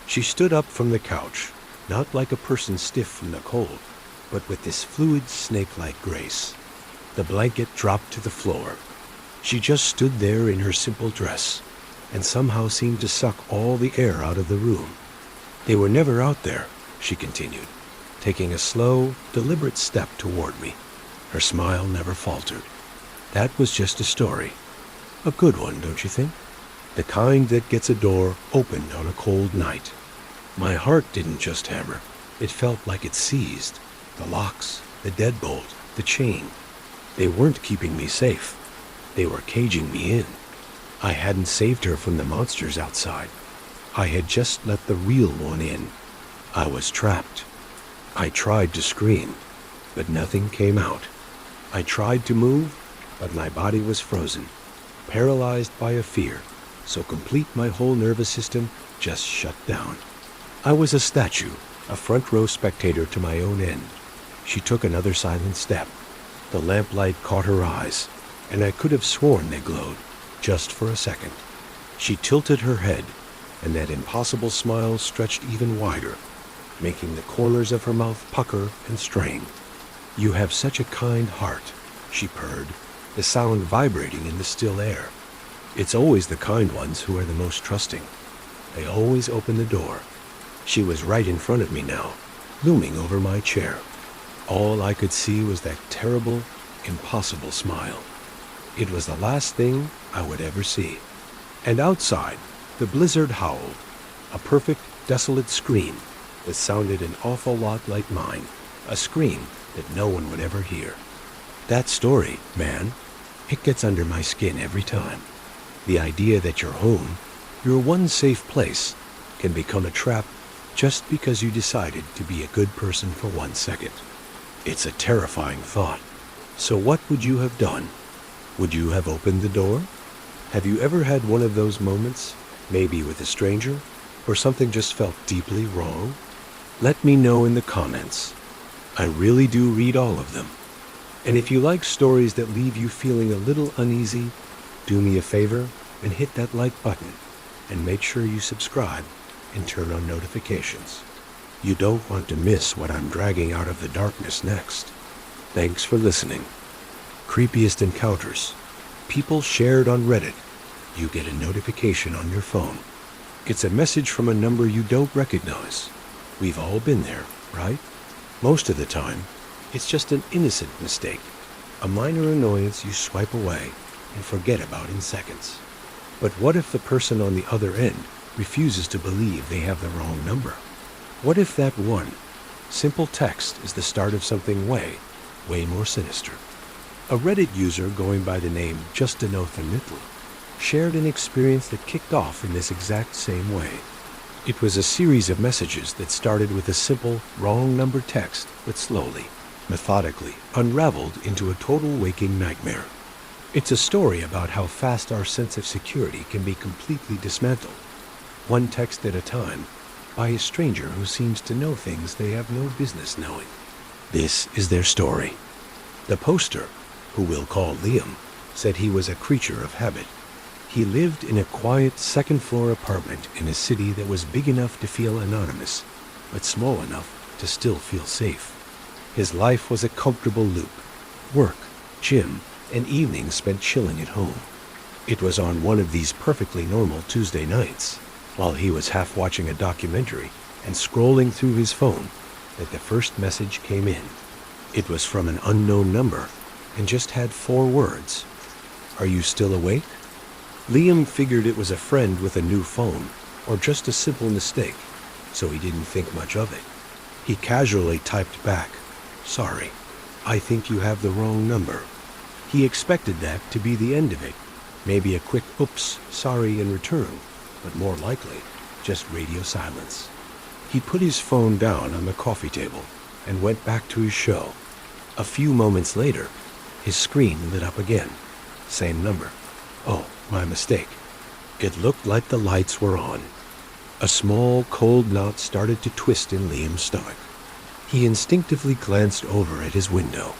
Speaker 1: She stood up from the couch, not like a person stiff from the cold, but with this fluid, snake-like grace. The blanket dropped to the floor. She just stood there in her simple dress, and somehow seemed to suck all the air out of the room. They were never out there, she continued, taking a slow, deliberate step toward me. Her smile never faltered. That was just a story. A good one, don't you think? The kind that gets a door opened on a cold night. My heart didn't just hammer. It felt like it seized. The locks, the deadbolt, the chain. They weren't keeping me safe. They were caging me in. I hadn't saved her from the monsters outside. I had just let the real one in. I was trapped. I tried to scream, but nothing came out. I tried to move, but my body was frozen, paralyzed by a fear, so complete my whole nervous system just shut down. I was a statue, a front row spectator to my own end. She took another silent step. The lamplight caught her eyes, and I could have sworn they glowed, just for a second. She tilted her head, and that impossible smile stretched even wider, making the corners of her mouth pucker and strain. "You have such a kind heart," she purred, the sound vibrating in the still air. "It's always the kind ones who are the most trusting. They always open the door." She was right in front of me now, looming over my chair. All I could see was that terrible, impossible smile. It was the last thing I would ever see. And outside, the blizzard howled, a perfect, desolate scream that sounded an awful lot like mine, a scream that no one would ever hear. That story, man, it gets under my skin every time. The idea that your home, your one safe place, can become a trap just because you decided to be a good person for 1 second. It's a terrifying thought. So what would you have done? Would you have opened the door? Have you ever had one of those moments, maybe with a stranger, where something just felt deeply wrong? Let me know in the comments. I really do read all of them. And if you like stories that leave you feeling a little uneasy, do me a favor and hit that like button, and make sure you subscribe and turn on notifications. You don't want to miss what I'm dragging out of the darkness next. Thanks for listening. Creepiest encounters. People shared on Reddit. You get a notification on your phone. It's a message from a number you don't recognize. We've all been there, right? Most of the time, it's just an innocent mistake, a minor annoyance you swipe away and forget about in seconds. But what if the person on the other end refuses to believe they have the wrong number? What if that one simple text is the start of something way more sinister? A Reddit user going by the name Justinothanitl shared an experience that kicked off in this exact same way. It was a series of messages that started with a simple wrong number text, but slowly, methodically, unraveled into a total waking nightmare. It's a story about how fast our sense of security can be completely dismantled, one text at a time, by a stranger who seems to know things they have no business knowing. This is their story. The poster, who we'll call Liam, said he was a creature of habit. He lived in a quiet second-floor apartment in a city that was big enough to feel anonymous, but small enough to still feel safe. His life was a comfortable loop: work, gym, and evenings spent chilling at home. It was on one of these perfectly normal Tuesday nights, while he was half watching a documentary and scrolling through his phone, that the first message came in. It was from an unknown number and just had 4 words. "Are you still awake?" Liam figured it was a friend with a new phone, or just a simple mistake, so he didn't think much of it. He casually typed back, "Sorry, I think you have the wrong number." He expected that to be the end of it, maybe a quick "oops, sorry" in return, but more likely, just radio silence. He put his phone down on the coffee table and went back to his show. A few moments later, his screen lit up again. Same number. Oh, my mistake. It looked like the lights were on. A small, cold knot started to twist in Liam's stomach. He instinctively glanced over at his window.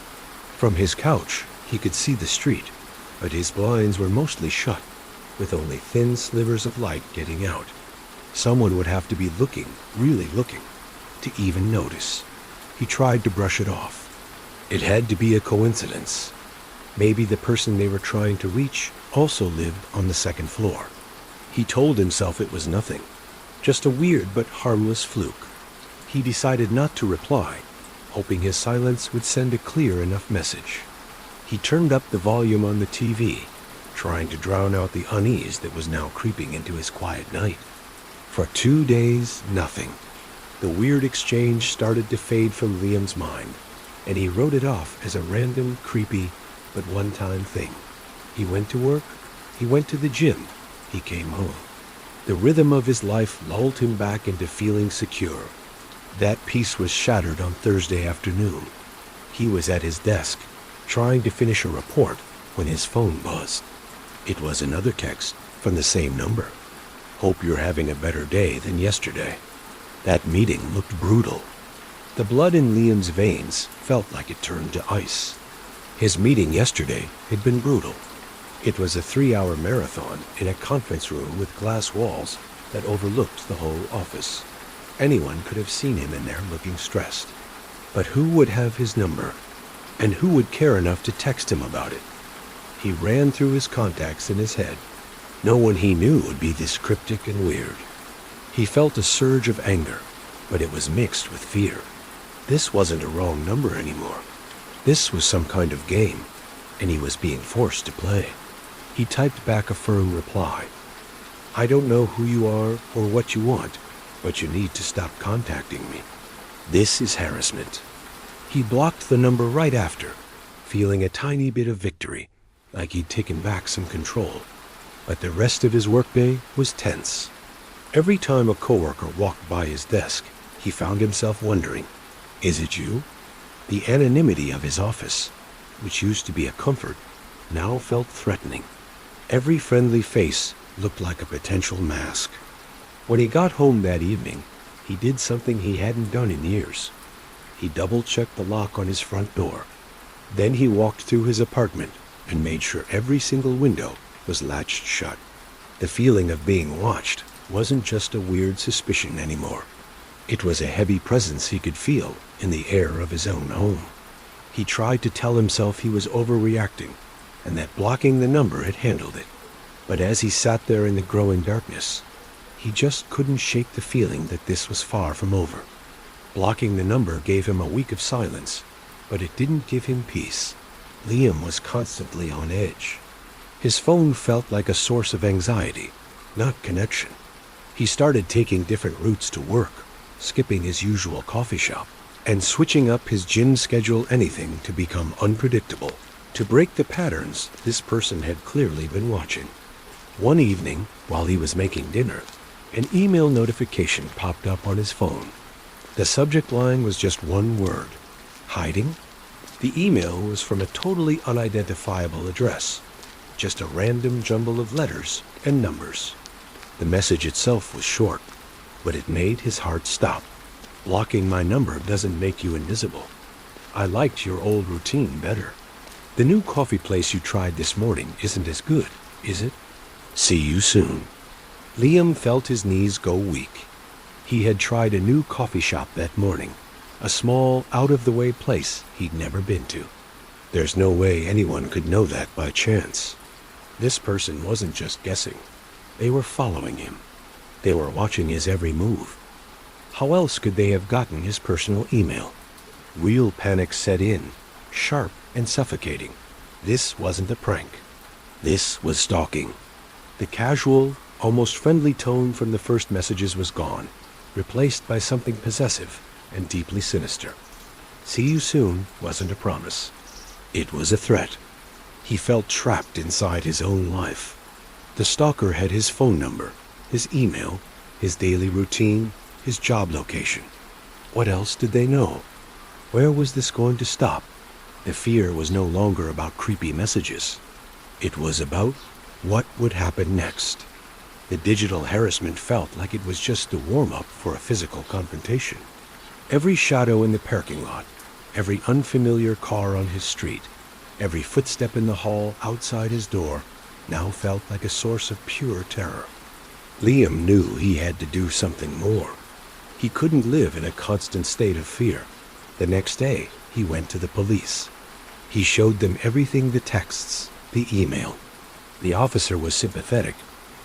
Speaker 1: From his couch, he could see the street, but his blinds were mostly shut, with only thin slivers of light getting out. Someone would have to be looking, really looking, to even notice. He tried to brush it off. It had to be a coincidence. Maybe the person they were trying to reach also lived on the second floor. He told himself it was nothing, Just a weird but harmless fluke. He decided not to reply, hoping his silence would send a clear enough message. He turned up the volume on the TV, trying to drown out the unease that was now creeping into his quiet night. For 2 days, nothing. The weird exchange started to fade from Liam's mind, and he wrote it off as a random, creepy, but one-time thing. He went to work, he went to the gym, he came home. The rhythm of his life lulled him back into feeling secure. That peace was shattered on Thursday afternoon. He was at his desk, trying to finish a report, when his phone buzzed. It was another text from the same number. "Hope you're having a better day than yesterday." That meeting looked brutal. The blood in Liam's veins felt like it turned to ice. His meeting yesterday had been brutal. It was a 3-hour marathon in a conference room with glass walls that overlooked the whole office. Anyone could have seen him in there looking stressed. But who would have his number? And who would care enough to text him about it? He ran through his contacts in his head. No one he knew would be this cryptic and weird. He felt a surge of anger, but it was mixed with fear. This wasn't a wrong number anymore. This was some kind of game, and he was being forced to play. He typed back a firm reply. "I don't know who you are or what you want, but you need to stop contacting me. This is harassment." He blocked the number right after, feeling a tiny bit of victory, like he'd taken back some control. But the rest of his workday was tense. Every time a coworker walked by his desk, he found himself wondering, "Is it you?" The anonymity of his office, which used to be a comfort, now felt threatening. Every friendly face looked like a potential mask. When he got home that evening, he did something he hadn't done in years. He double-checked the lock on his front door. Then he walked through his apartment and made sure every single window was latched shut. The feeling of being watched wasn't just a weird suspicion anymore. It was a heavy presence he could feel in the air of his own home. He tried to tell himself he was overreacting and that blocking the number had handled it. But as he sat there in the growing darkness, he just couldn't shake the feeling that this was far from over. Blocking the number gave him a week of silence, but it didn't give him peace. Liam was constantly on edge. His phone felt like a source of anxiety, not connection. He started taking different routes to work, skipping his usual coffee shop, and switching up his gym schedule anything to become unpredictable. To break the patterns, this person had clearly been watching. One evening, while he was making dinner, an email notification popped up on his phone. The subject line was just one word: hiding. The email was from a totally unidentifiable address, just a random jumble of letters and numbers. The message itself was short, but it made his heart stop. "Blocking my number doesn't make you invisible. I liked your old routine better. The new coffee place you tried this morning isn't as good, is it? See you soon." Liam felt his knees go weak. He had tried a new coffee shop that morning, a small, out-of-the-way place he'd never been to. There's no way anyone could know that by chance. This person wasn't just guessing. They were following him. They were watching his every move. How else could they have gotten his personal email? Real panic set in, sharp and suffocating. This wasn't a prank. This was stalking. The casual, almost friendly tone from the first messages was gone, replaced by something possessive and deeply sinister. "See you soon" wasn't a promise. It was a threat. He felt trapped inside his own life. The stalker had his phone number, his email, his daily routine, his job location. What else did they know? Where was this going to stop? The fear was no longer about creepy messages. It was about what would happen next. The digital harassment felt like it was just the warm-up for a physical confrontation. Every shadow in the parking lot, every unfamiliar car on his street, every footstep in the hall outside his door now felt like a source of pure terror. Liam knew he had to do something more. He couldn't live in a constant state of fear. The next day, he went to the police. He showed them everything: the texts, the email. The officer was sympathetic,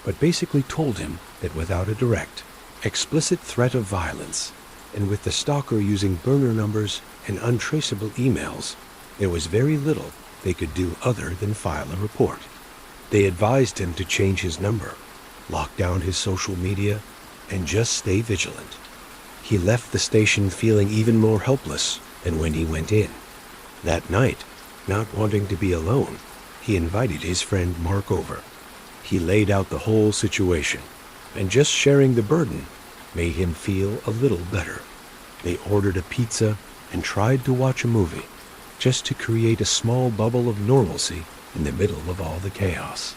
Speaker 1: but basically told him that without a direct explicit threat of violence, and with the stalker using burner numbers and untraceable emails, there was very little they could do other than file a report. They advised him to change his number, lock down his social media, and just stay vigilant. He left the station feeling even more helpless than when he went in. That night, not wanting to be alone, he invited his friend Mark over. He laid out the whole situation, and just sharing the burden made him feel a little better. They ordered a pizza and tried to watch a movie, just to create a small bubble of normalcy in the middle of all the chaos.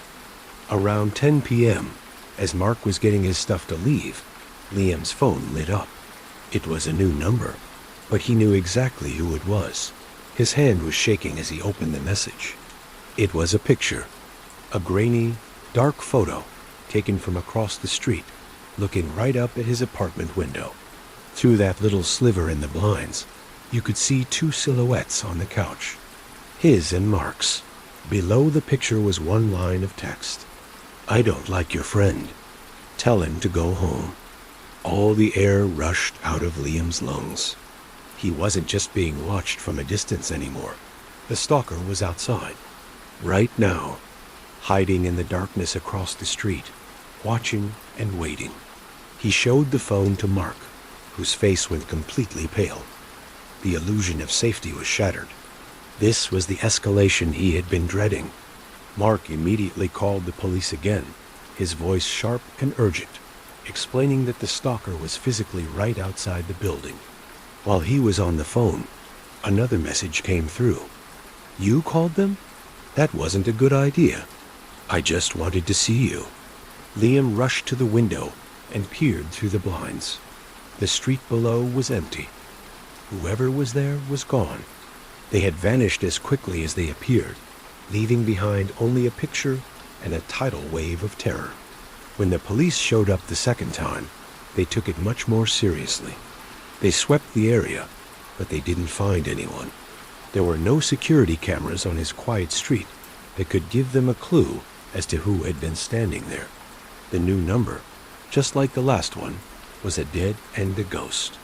Speaker 1: Around 10 p.m., as Mark was getting his stuff to leave, Liam's phone lit up. It was a new number, but he knew exactly who it was. His hand was shaking as he opened the message. It was a picture, a grainy, dark photo taken from across the street, looking right up at his apartment window. Through that little sliver in the blinds, you could see two silhouettes on the couch, his and Mark's. Below the picture was one line of text. "I don't like your friend. Tell him to go home." All the air rushed out of Liam's lungs. He wasn't just being watched from a distance anymore. The stalker was outside, right now, hiding in the darkness across the street, watching and waiting. He showed the phone to Mark, whose face went completely pale. The illusion of safety was shattered. This was the escalation he had been dreading. Mark immediately called the police again, his voice sharp and urgent, explaining that the stalker was physically right outside the building. While he was on the phone, another message came through. "You called them? That wasn't a good idea. I just wanted to see you." Liam rushed to the window and peered through the blinds. The street below was empty. Whoever was there was gone. They had vanished as quickly as they appeared, leaving behind only a picture and a tidal wave of terror. When the police showed up the second time, they took it much more seriously. They swept the area, but they didn't find anyone. There were no security cameras on his quiet street that could give them a clue as to who had been standing there. The new number, just like the last one, was a dead and a ghost.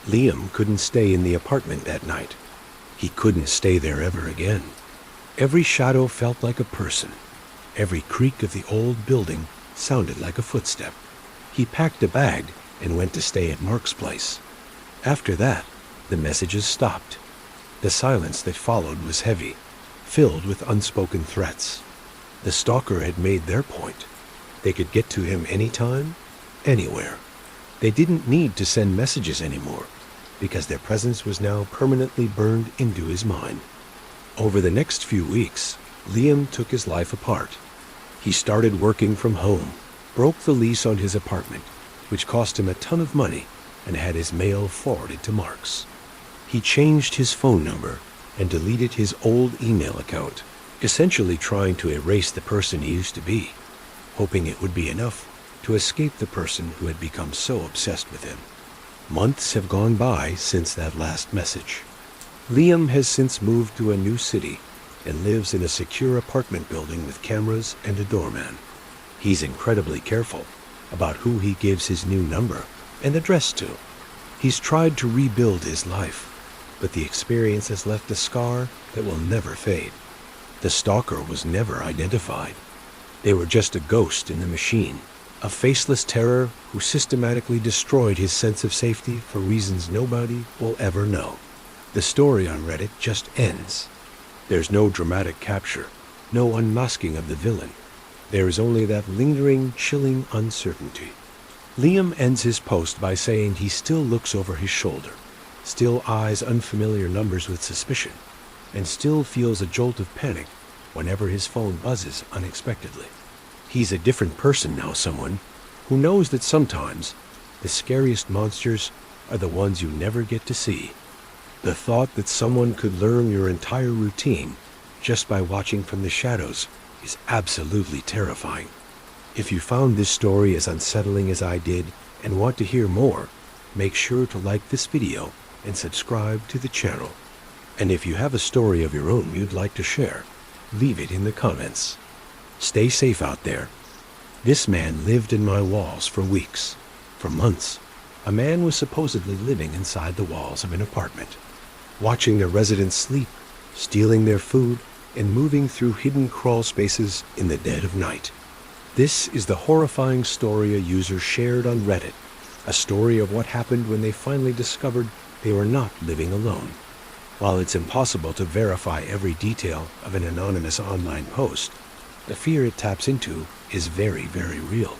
Speaker 1: Liam couldn't stay in the apartment that night. He couldn't stay there ever again. Every shadow felt like a person. Every creak of the old building sounded like a footstep. He packed a bag and went to stay at Mark's place. After that, the messages stopped. The silence that followed was heavy, filled with unspoken threats. The stalker had made their point. They could get to him anytime, anywhere. They didn't need to send messages anymore, because their presence was now permanently burned into his mind. Over the next few weeks, Liam took his life apart. He started working from home, broke the lease on his apartment, which cost him a ton of money, and had his mail forwarded to Mark's. He changed his phone number and deleted his old email account, essentially trying to erase the person he used to be, hoping it would be enough to escape the person who had become so obsessed with him. Months have gone by since that last message. Liam has since moved to a new city and lives in a secure apartment building with cameras and a doorman. He's incredibly careful about who he gives his new number and address to. He's tried to rebuild his life, but the experience has left a scar that will never fade. The stalker was never identified. They were just a ghost in the machine, a faceless terror who systematically destroyed his sense of safety for reasons nobody will ever know. The story on Reddit just ends. There's no dramatic capture, no unmasking of the villain. There is only that lingering, chilling uncertainty. Liam ends his post by saying he still looks over his shoulder, still eyes unfamiliar numbers with suspicion, and still feels a jolt of panic whenever his phone buzzes unexpectedly. He's a different person now, someone who knows that sometimes the scariest monsters are the ones you never get to see. The thought that someone could learn your entire routine just by watching from the shadows is absolutely terrifying. If you found this story as unsettling as I did and want to hear more, make sure to like this video and subscribe to the channel. And if you have a story of your own you'd like to share, leave it in the comments. Stay safe out there. This man lived in my walls for weeks. For months, a man was supposedly living inside the walls of an apartment, watching the residents sleep, stealing their food, and moving through hidden crawl spaces in the dead of night. This is the horrifying story a user shared on Reddit, a story of what happened when they finally discovered they were not living alone. While it's impossible to verify every detail of an anonymous online post, the fear it taps into is very, very real.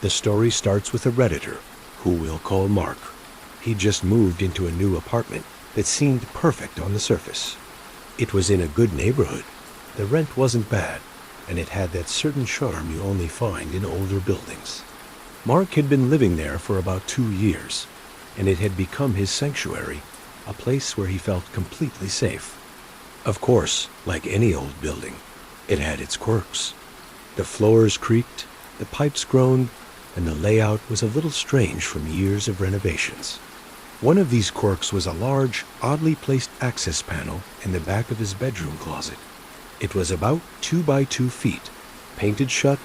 Speaker 1: The story starts with a Redditor, who we'll call Mark. He just moved into a new apartment that seemed perfect on the surface. It was in a good neighborhood, the rent wasn't bad, and it had that certain charm you only find in older buildings. Mark had been living there for about 2 years, and it had become his sanctuary, a place where he felt completely safe. Of course, like any old building, it had its quirks. The floors creaked, the pipes groaned, and the layout was a little strange from years of renovations. One of these quirks was a large, oddly placed access panel in the back of his bedroom closet. It was about 2 by 2 feet, painted shut,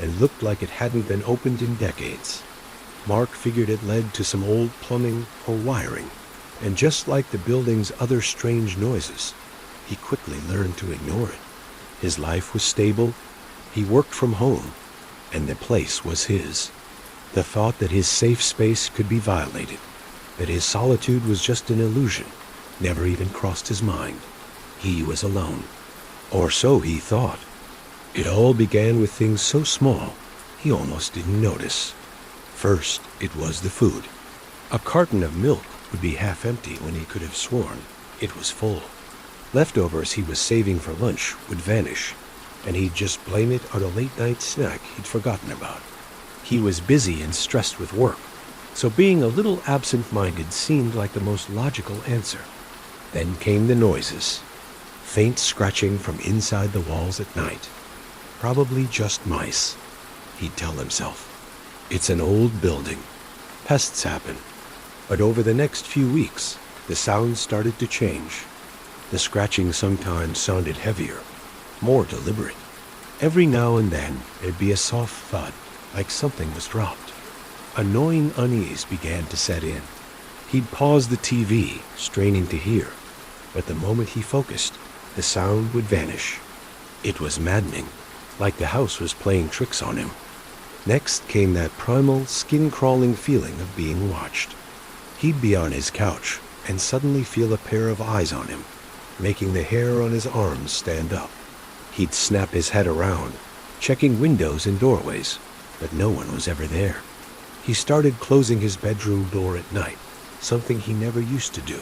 Speaker 1: and looked like it hadn't been opened in decades. Mark figured it led to some old plumbing or wiring, and just like the building's other strange noises, he quickly learned to ignore it. His life was stable, he worked from home, and the place was his. The thought that his safe space could be violated, that his solitude was just an illusion, never even crossed his mind. He was alone. Or so he thought. It all began with things so small, he almost didn't notice. First, it was the food. A carton of milk would be half empty when he could have sworn it was full. Leftovers he was saving for lunch would vanish, and he'd just blame it on a late-night snack he'd forgotten about. He was busy and stressed with work, so being a little absent-minded seemed like the most logical answer. Then came the noises. Faint scratching from inside the walls at night. Probably just mice, he'd tell himself. It's an old building. Pests happen. But over the next few weeks, the sounds started to change. The scratching sometimes sounded heavier, more deliberate. Every now and then, there'd be a soft thud, like something was dropped. Annoying unease began to set in. He'd pause the TV, straining to hear, but the moment he focused, the sound would vanish. It was maddening, like the house was playing tricks on him. Next came that primal, skin-crawling feeling of being watched. He'd be on his couch and suddenly feel a pair of eyes on him, making the hair on his arms stand up. He'd snap his head around, checking windows and doorways, but no one was ever there. He started closing his bedroom door at night, something he never used to do.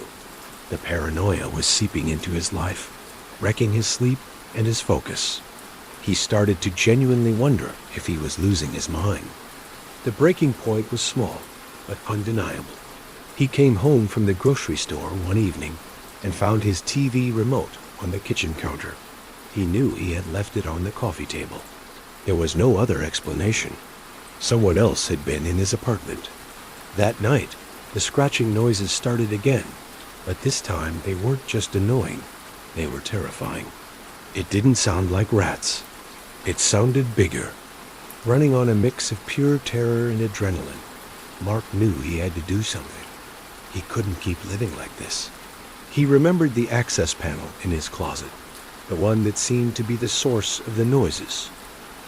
Speaker 1: The paranoia was seeping into his life, wrecking his sleep and his focus. He started to genuinely wonder if he was losing his mind. The breaking point was small, but undeniable. He came home from the grocery store one evening and found his TV remote on the kitchen counter. He knew he had left it on the coffee table. There was no other explanation. Someone else had been in his apartment. That night, the scratching noises started again, but this time they weren't just annoying, they were terrifying. It didn't sound like rats. It sounded bigger, running on a mix of pure terror and adrenaline. Mark knew he had to do something. He couldn't keep living like this. He remembered the access panel in his closet, the one that seemed to be the source of the noises.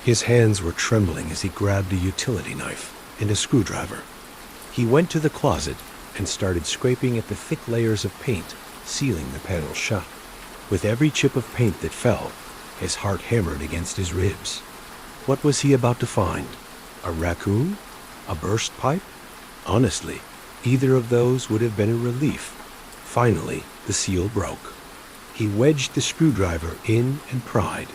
Speaker 1: His hands were trembling as he grabbed a utility knife and a screwdriver. He went to the closet and started scraping at the thick layers of paint, sealing the panel shut. With every chip of paint that fell, his heart hammered against his ribs. What was he about to find? A raccoon? A burst pipe? Honestly, either of those would have been a relief. Finally, the seal broke. He wedged the screwdriver in and pried.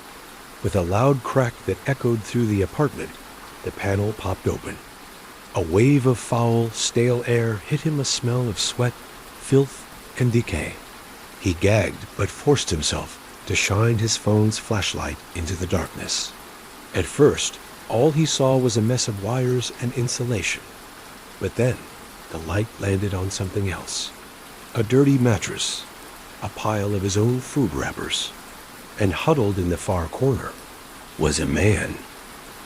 Speaker 1: With a loud crack that echoed through the apartment, the panel popped open. A wave of foul, stale air hit him, a smell of sweat, filth, and decay. He gagged but forced himself to shine his phone's flashlight into the darkness. At first, all he saw was a mess of wires and insulation. But then, the light landed on something else. A dirty mattress, a pile of his own food wrappers, and huddled in the far corner was a man.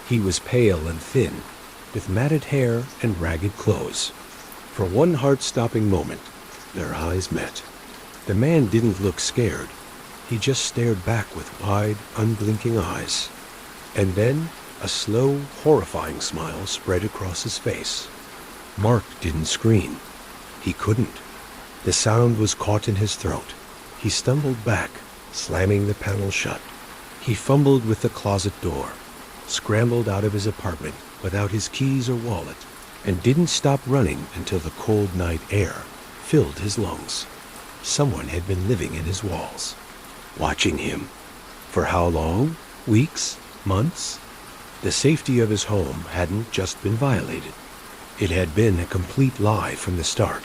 Speaker 1: He was pale and thin, with matted hair and ragged clothes. For one heart-stopping moment, their eyes met. The man didn't look scared. He just stared back with wide, unblinking eyes. And then, a slow, horrifying smile spread across his face. Mark didn't scream. He couldn't. The sound was caught in his throat. He stumbled back, slamming the panel shut. He fumbled with the closet door, scrambled out of his apartment without his keys or wallet, and didn't stop running until the cold night air filled his lungs. Someone had been living in his walls, watching him. For how long? Weeks? Months? The safety of his home hadn't just been violated. It had been a complete lie from the start.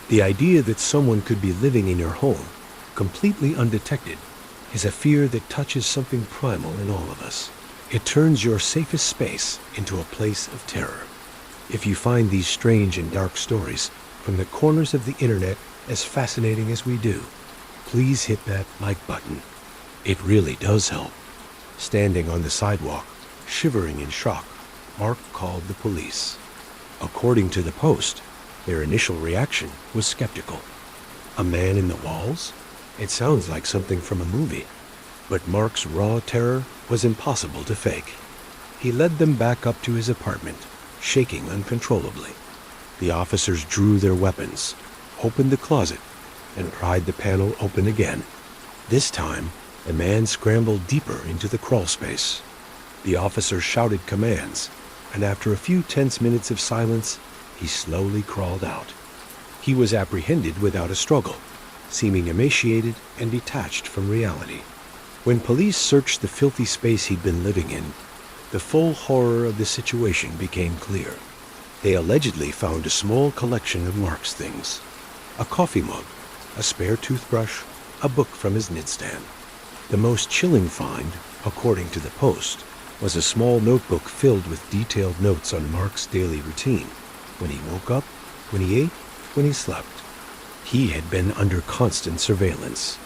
Speaker 1: The idea that someone could be living in your home, completely undetected, is a fear that touches something primal in all of us. It turns your safest space into a place of terror. If you find these strange and dark stories from the corners of the internet as fascinating as we do, please hit that like button. It really does help. Standing on the sidewalk, shivering in shock, Mark called the police. According to the Post, their initial reaction was skeptical. A man in the walls? It sounds like something from a movie. But Mark's raw terror was impossible to fake. He led them back up to his apartment, shaking uncontrollably. The officers drew their weapons, opened the closet, and pried the panel open again. This time, the man scrambled deeper into the crawl space. The officers shouted commands, and after a few tense minutes of silence, he slowly crawled out. He was apprehended without a struggle, seeming emaciated and detached from reality. When police searched the filthy space he'd been living in, the full horror of the situation became clear. They allegedly found a small collection of Mark's things: a coffee mug, a spare toothbrush, a book from his nightstand. The most chilling find, according to the Post, was a small notebook filled with detailed notes on Mark's daily routine: when he woke up, when he ate, when he slept. He had been under constant surveillance.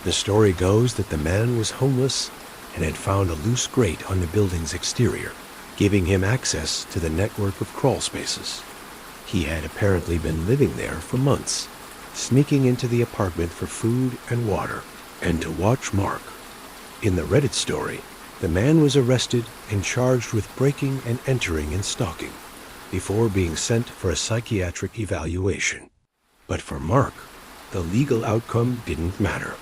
Speaker 1: The story goes that the man was homeless and had found a loose grate on the building's exterior, giving him access to the network of crawl spaces. He had apparently been living there for months, sneaking into the apartment for food and water, and to watch Mark. In the Reddit story, the man was arrested and charged with breaking and entering and stalking, before being sent for a psychiatric evaluation. But for Mark, the legal outcome didn't matter.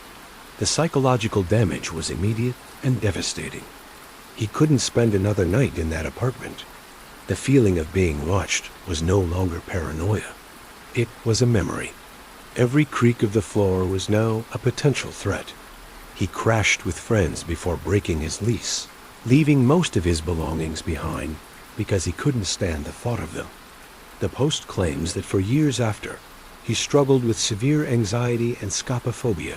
Speaker 1: The psychological damage was immediate and devastating. He couldn't spend another night in that apartment. The feeling of being watched was no longer paranoia. It was a memory. Every creak of the floor was now a potential threat. He crashed with friends before breaking his lease, leaving most of his belongings behind because he couldn't stand the thought of them. The Post claims that for years after, he struggled with severe anxiety and scopophobia,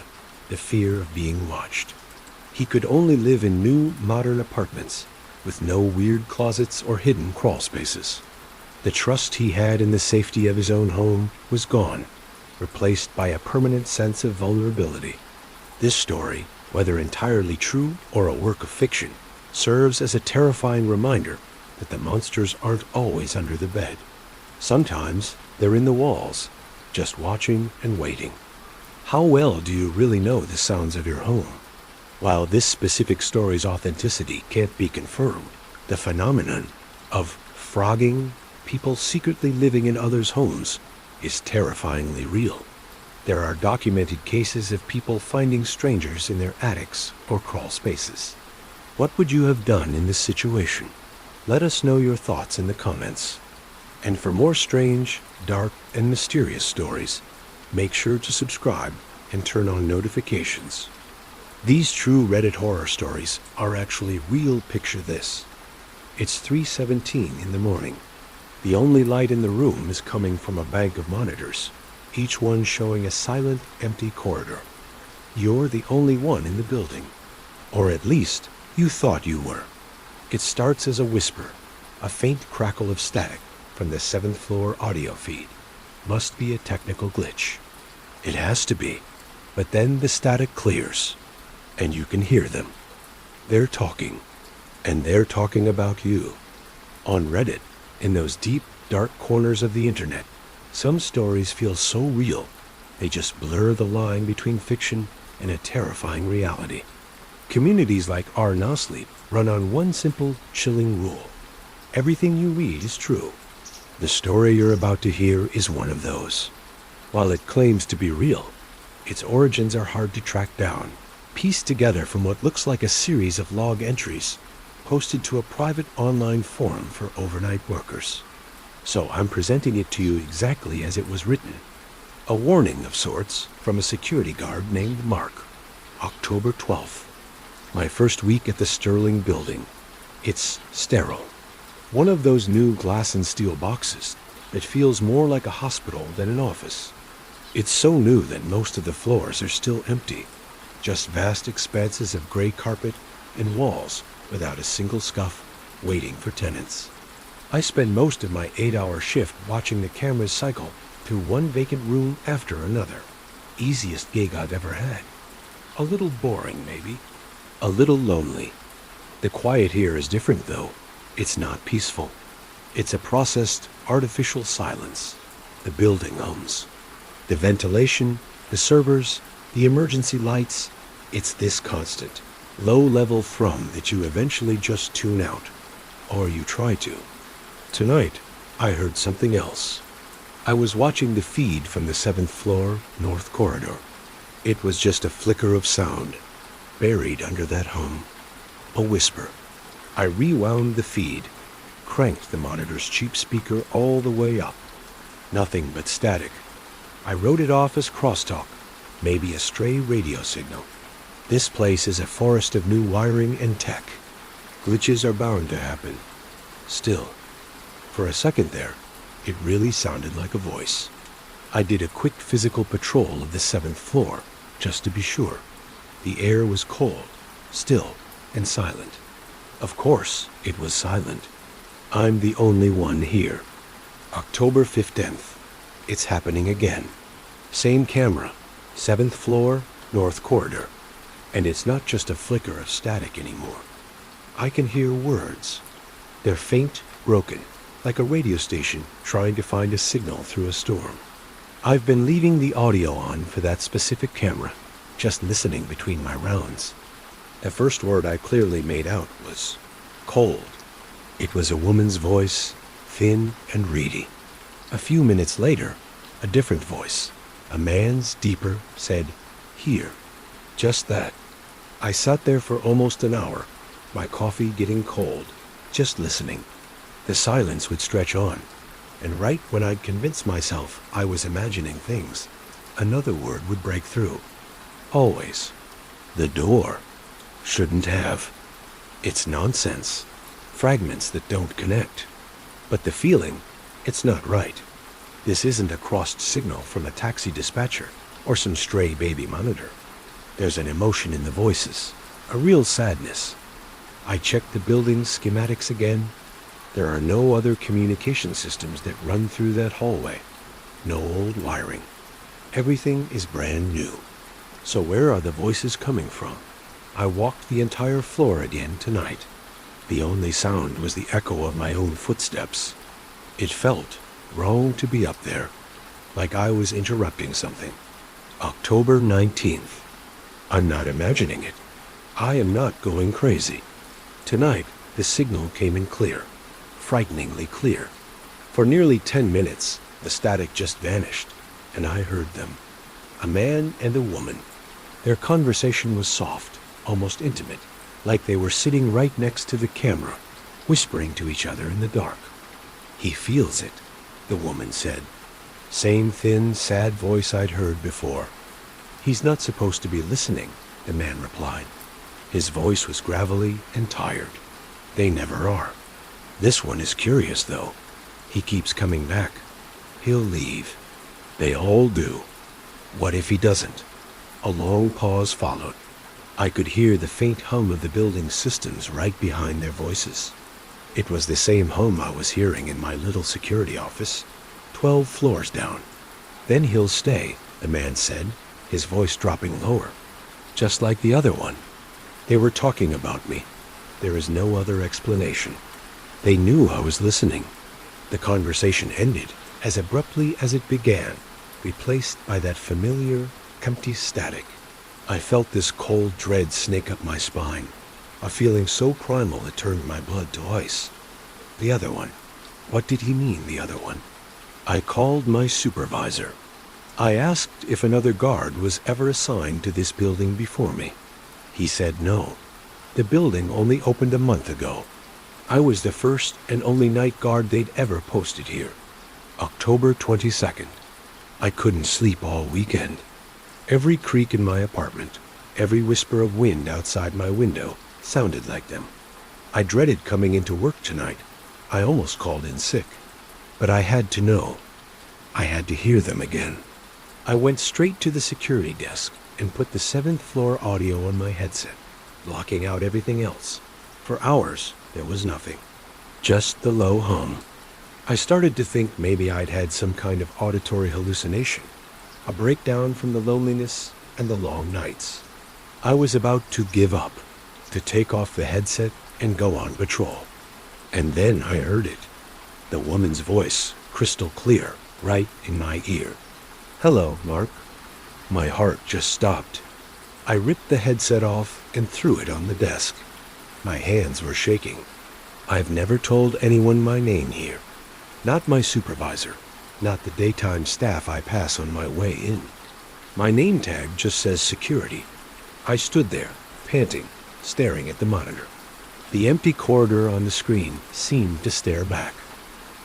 Speaker 1: the fear of being watched. He could only live in new, modern apartments with no weird closets or hidden crawl spaces. The trust he had in the safety of his own home was gone, replaced by a permanent sense of vulnerability. This story, whether entirely true or a work of fiction, serves as a terrifying reminder that the monsters aren't always under the bed. Sometimes they're in the walls, just watching and waiting. How well do you really know the sounds of your home? While this specific story's authenticity can't be confirmed, the phenomenon of frogging, people secretly living in others' homes, is terrifyingly real. There are documented cases of people finding strangers in their attics or crawl spaces. What would you have done in this situation? Let us know your thoughts in the comments. And for more strange, dark, and mysterious stories, make sure to subscribe and turn on notifications. These true Reddit horror stories are actually real. Picture this. It's 3:17 in the morning. The only light in the room is coming from a bank of monitors, each one showing a silent, empty corridor. You're the only one in the building. Or at least, you thought you were. It starts as a whisper, a faint crackle of static from the 7th floor audio feed. Must be a technical glitch. It has to be. But then the static clears, and you can hear them. They're talking, and they're talking about you. On Reddit, In those deep, dark corners of the internet, some stories feel so real, they just blur the line between fiction and a terrifying reality. Communities like our No Sleep run on one simple, chilling rule. Everything you read is true. The story you're about to hear is one of those. While it claims to be real, its origins are hard to track down, pieced together from what looks like a series of log entries posted to a private online forum for overnight workers. So I'm presenting it to you exactly as it was written. A warning of sorts from a security guard named Mark. October 12th. My first week at the Sterling building. It's sterile. One of those new glass and steel boxes that feels more like a hospital than an office. It's so new that most of the floors are still empty. Just vast expanses of gray carpet and walls without a single scuff, waiting for tenants. I spend most of my 8-hour shift watching the cameras cycle through one vacant room after another. Easiest gig I've ever had. A little boring, maybe. A little lonely. The quiet here is different, though. It's not peaceful. It's a processed, artificial silence. The building hums. The ventilation, the servers, the emergency lights, it's this constant, low-level thrum that you eventually just tune out. Or you try to. Tonight, I heard something else. I was watching the feed from the 7th floor, North Corridor. It was just a flicker of sound, buried under that hum. A whisper. I rewound the feed, cranked the monitor's cheap speaker all the way up. Nothing but static. I wrote it off as crosstalk, maybe a stray radio signal. This place is a forest of new wiring and tech. Glitches are bound to happen. Still, for a second there, it really sounded like a voice. I did a quick physical patrol of the 7th floor, just to be sure. The air was cold, still, and silent. Of course, it was silent. I'm the only one here. October 15th. It's happening again. Same camera, 7th floor, North Corridor. And it's not just a flicker of static anymore. I can hear words. They're faint, broken, like a radio station trying to find a signal through a storm. I've been leaving the audio on for that specific camera, just listening between my rounds. The first word I clearly made out was cold. It was a woman's voice, thin and reedy. A few minutes later, a different voice, a man's deeper, said, "Here." Just that. I sat there for almost an hour, my coffee getting cold, just listening. The silence would stretch on, and right when I'd convinced myself I was imagining things, another word would break through. Always. The door. Shouldn't have. It's nonsense. Fragments that don't connect. But the feeling, it's not right. This isn't a crossed signal from a taxi dispatcher or some stray baby monitor. There's an emotion in the voices, a real sadness. I checked the building's schematics again. There are no other communication systems that run through that hallway. No old wiring. Everything is brand new. So where are the voices coming from? I walked the entire floor again tonight. The only sound was the echo of my own footsteps. It felt wrong to be up there, like I was interrupting something. October 19th. I'm not imagining it. I am not going crazy. Tonight, the signal came in clear, frighteningly clear. For nearly 10 minutes, the static just vanished, and I heard them. A man and a woman. Their conversation was soft, almost intimate, like they were sitting right next to the camera, whispering to each other in the dark. "He feels it," the woman said. Same thin, sad voice I'd heard before. "He's not supposed to be listening," the man replied. His voice was gravelly and tired. They never are. This one is curious, though. He keeps coming back. He'll leave. They all do. What if he doesn't? A long pause followed. I could hear the faint hum of the building's systems right behind their voices. It was the same hum I was hearing in my little security office, 12 floors down. "Then he'll stay," the man said, his voice dropping lower. "Just like the other one. They were talking about me. There is no other explanation. They knew I was listening. The conversation ended as abruptly as it began, replaced by that familiar, empty static. I felt this cold dread snake up my spine, a feeling so primal it turned my blood to ice. The other one. What did he mean, the other one? I called my supervisor. I asked if another guard was ever assigned to this building before me. He said no. The building only opened a month ago. I was the first and only night guard they'd ever posted here. October 22nd. I couldn't sleep all weekend. Every creak in my apartment, every whisper of wind outside my window sounded like them. I dreaded coming into work tonight. I almost called in sick. But I had to know. I had to hear them again. I went straight to the security desk and put the 7th floor audio on my headset, blocking out everything else. For hours, there was nothing. Just the low hum. I started to think maybe I'd had some kind of auditory hallucination, a breakdown from the loneliness and the long nights. I was about to give up, to take off the headset and go on patrol. And then I heard it. The woman's voice, crystal clear, right in my ear. "Hello, Mark." My heart just stopped. I ripped the headset off and threw it on the desk. My hands were shaking. I've never told anyone my name here. Not my supervisor, not the daytime staff I pass on my way in. My name tag just says security. I stood there, panting, staring at the monitor. The empty corridor on the screen seemed to stare back.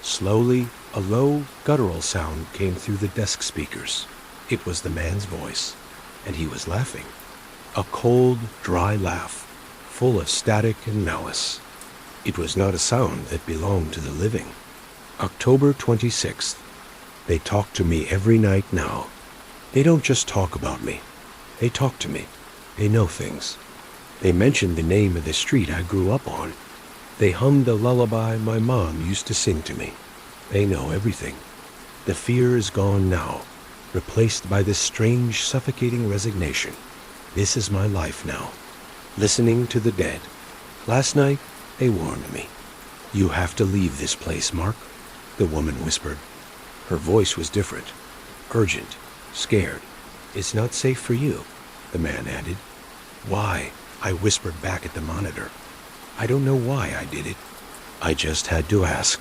Speaker 1: Slowly, a low, guttural sound came through the desk speakers. It was the man's voice, and he was laughing. A cold, dry laugh, full of static and malice. It was not a sound that belonged to the living. October 26th. They talk to me every night now. They don't just talk about me. They talk to me. They know things. They mentioned the name of the street I grew up on. They hummed a lullaby my mom used to sing to me. They know everything. The fear is gone now, replaced by this strange, suffocating resignation. This is my life now. Listening to the dead. Last night, they warned me. "You have to leave this place, Mark," the woman whispered. Her voice was different, urgent, scared. "It's not safe for you," the man added. "Why?" I whispered back at the monitor. I don't know why I did it. I just had to ask.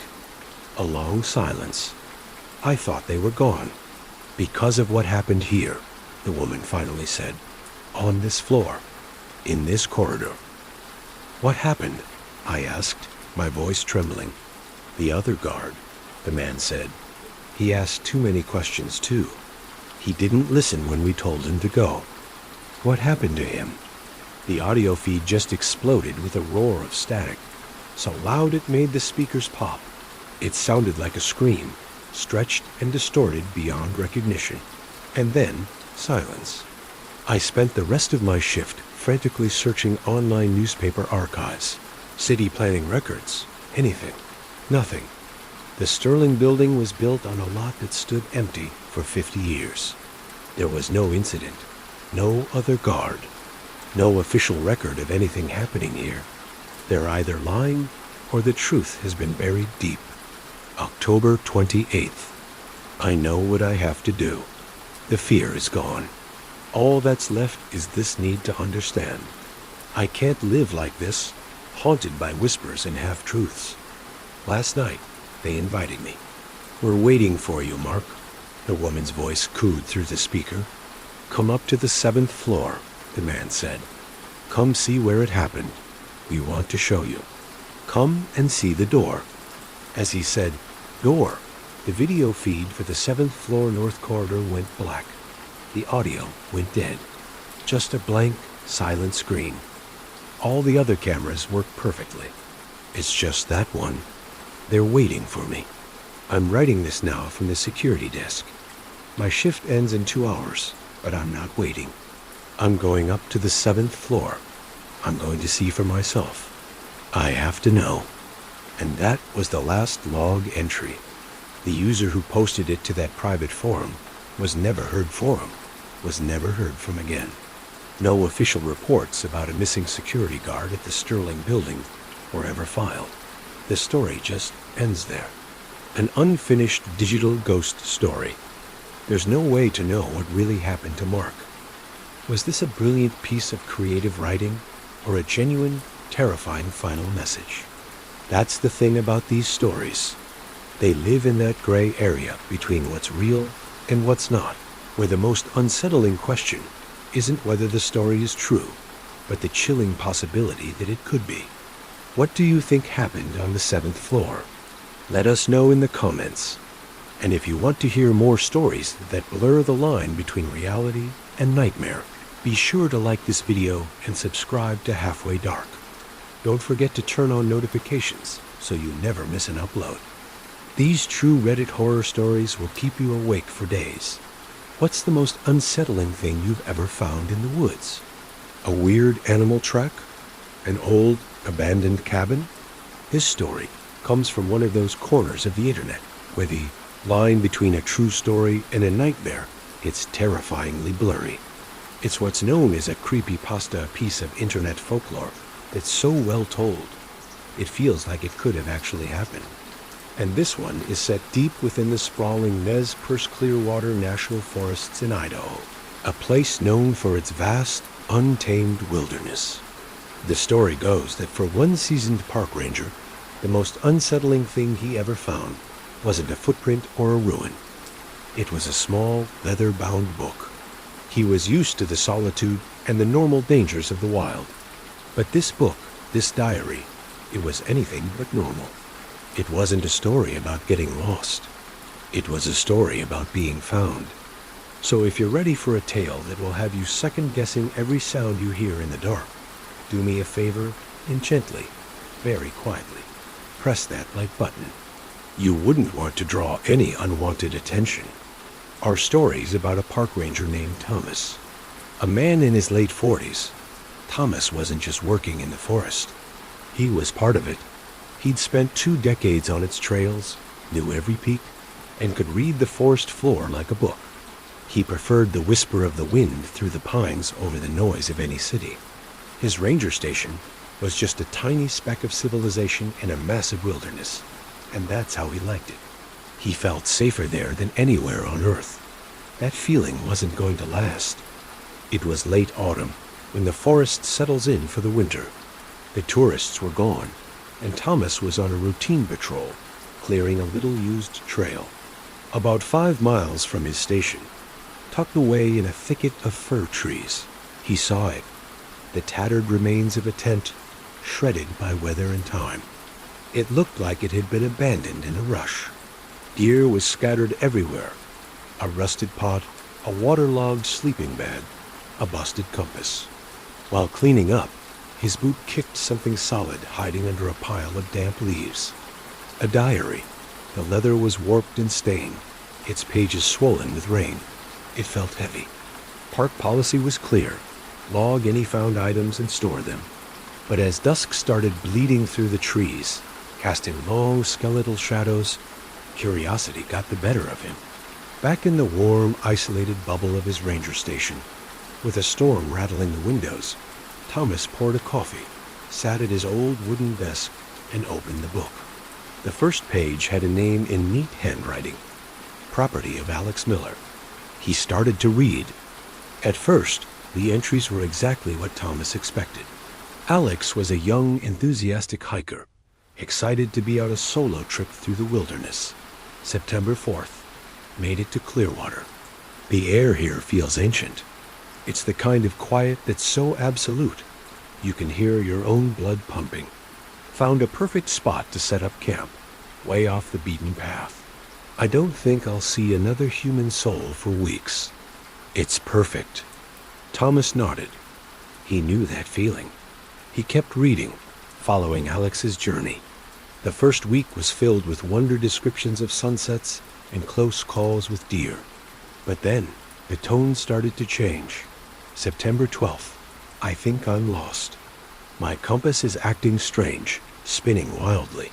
Speaker 1: A long silence. I thought they were gone. "Because of what happened here," the woman finally said. "On this floor. In this corridor." "What happened?" I asked, my voice trembling. "The other guard," the man said. "He asked too many questions, too. He didn't listen when we told him to go." "What happened to him?" The audio feed just exploded with a roar of static, so loud it made the speakers pop. It sounded like a scream, stretched and distorted beyond recognition. And then, silence. I spent the rest of my shift frantically searching online newspaper archives, city planning records, anything. Nothing. The Sterling building was built on a lot that stood empty for 50 years. There was no incident, no other guard, no official record of anything happening here. They're either lying or the truth has been buried deep. October 28th. I know what I have to do. The fear is gone. All that's left is this need to understand. I can't live like this, haunted by whispers and half-truths. Last night, they invited me. "We're waiting for you, Mark," the woman's voice cooed through the speaker. "Come up to the 7th floor, the man said. "Come see where it happened. We want to show you. Come and see the door." As he said, "door," the video feed for the 7th floor north corridor went black. The audio went dead. Just a blank, silent screen. All the other cameras work perfectly. It's just that one. They're waiting for me. I'm writing this now from the security desk. My shift ends in 2 hours, but I'm not waiting. I'm going up to the 7th floor. I'm going to see for myself. I have to know. And that was the last log entry. The user who posted it to that private forum was never heard from again. No official reports about a missing security guard at the Sterling building were ever filed. The story just ends there. an unfinished digital ghost story. There's no way to know what really happened to Mark. Was this a brilliant piece of creative writing, or a genuine, terrifying final message? That's the thing about these stories. They live in that gray area between what's real and what's not, where the most unsettling question isn't whether the story is true, but the chilling possibility that it could be. What do you think happened on the 7th floor? Let us know in the comments. And if you want to hear more stories that blur the line between reality and nightmare, be sure to like this video and subscribe to Halfway Dark. Don't forget to turn on notifications so you never miss an upload. These true Reddit horror stories will keep you awake for days. What's the most unsettling thing you've ever found in the woods? A weird animal track? An old, abandoned cabin? This story comes from one of those corners of the internet where the line between a true story and a nightmare gets terrifyingly blurry. It's what's known as a creepypasta piece of internet folklore that's so well told, it feels like it could have actually happened. And this one is set deep within the sprawling Nez Perce Clearwater National Forests in Idaho, a place known for its vast, untamed wilderness. The story goes that for one seasoned park ranger, the most unsettling thing he ever found wasn't a footprint or a ruin. It was a small, leather-bound book. He was used to the solitude and the normal dangers of the wild. But this book, this diary, it was anything but normal. It wasn't a story about getting lost. It was a story about being found. So if you're ready for a tale that will have you second-guessing every sound you hear in the dark, do me a favor and gently, very quietly, press that like button. You wouldn't want to draw any unwanted attention. Our story's about a park ranger named Thomas. A man in his late 40s. Thomas wasn't just working in the forest. He was part of it. He'd spent 2 decades on its trails, knew every peak, and could read the forest floor like a book. He preferred the whisper of the wind through the pines over the noise of any city. His ranger station was just a tiny speck of civilization in a massive wilderness, and that's how he liked it. He felt safer there than anywhere on Earth. That feeling wasn't going to last. It was late autumn, when the forest settles in for the winter. The tourists were gone, and Thomas was on a routine patrol, clearing a little used trail. About 5 miles from his station, tucked away in a thicket of fir trees, he saw it, the tattered remains of a tent, shredded by weather and time. It looked like it had been abandoned in a rush. Gear was scattered everywhere. A rusted pot, a waterlogged sleeping bag, a busted compass. While cleaning up, his boot kicked something solid hiding under a pile of damp leaves. A diary. The leather was warped and stained, its pages swollen with rain. It felt heavy. Park policy was clear. Log any found items and store them. But as dusk started bleeding through the trees, casting long skeletal shadows, curiosity got the better of him. Back in the warm, isolated bubble of his ranger station, with a storm rattling the windows, Thomas poured a coffee, sat at his old wooden desk, and opened the book. The first page had a name in neat handwriting, Property of Alex Miller. He started to read. At first, the entries were exactly what Thomas expected. Alex was a young, enthusiastic hiker, excited to be on a solo trip through the wilderness. September 4th, made it to Clearwater. The air here feels ancient. It's the kind of quiet that's so absolute, you can hear your own blood pumping. Found a perfect spot to set up camp, way off the beaten path. I don't think I'll see another human soul for weeks. It's perfect. Thomas nodded. He knew that feeling. He kept reading, following Alex's journey. The first week was filled with wonder descriptions of sunsets and close calls with deer. But then, the tone started to change. September 12th. I think I'm lost. My compass is acting strange, spinning wildly.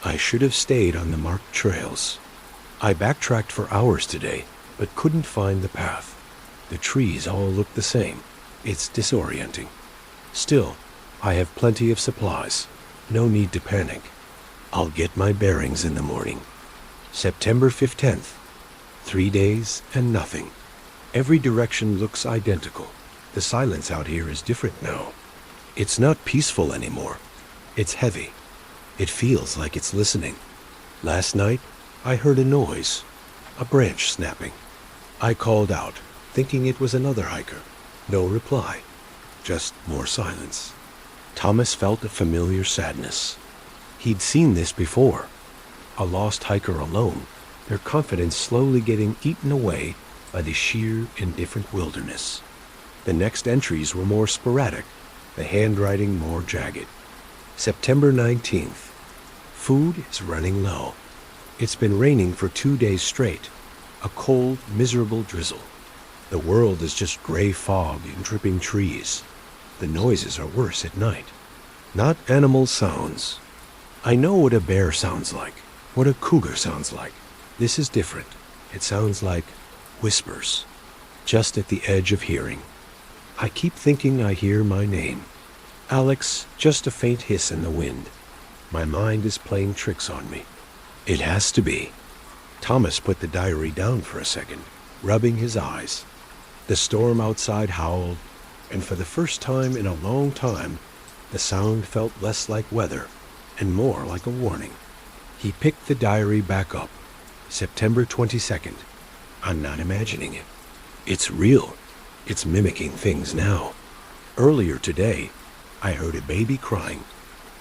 Speaker 1: I should have stayed on the marked trails. I backtracked for hours today, but couldn't find the path. The trees all look the same. It's disorienting. Still, I have plenty of supplies. No need to panic. I'll get my bearings in the morning. September 15th. 3 days and nothing. Every direction looks identical. The silence out here is different now. It's not peaceful anymore. It's heavy. It feels like it's listening. Last night, I heard a noise, a branch snapping. I called out, thinking it was another hiker. No reply, just more silence. Thomas felt a familiar sadness. He'd seen this before. A lost hiker alone, their confidence slowly getting eaten away by the sheer, indifferent wilderness. The next entries were more sporadic, the handwriting more jagged. September 19th. Food is running low. It's been raining for 2 days straight. A cold, miserable drizzle. The world is just gray fog and dripping trees. The noises are worse at night. Not animal sounds. I know what a bear sounds like, what a cougar sounds like. This is different. It sounds like whispers, just at the edge of hearing. I keep thinking I hear my name. Alex, just a faint hiss in the wind. My mind is playing tricks on me. It has to be. Thomas put the diary down for a second, rubbing his eyes. The storm outside howled, and for the first time in a long time, the sound felt less like weather and more like a warning. He picked the diary back up. September 22nd. I'm not imagining it. It's real. It's mimicking things now. Earlier today, I heard a baby crying,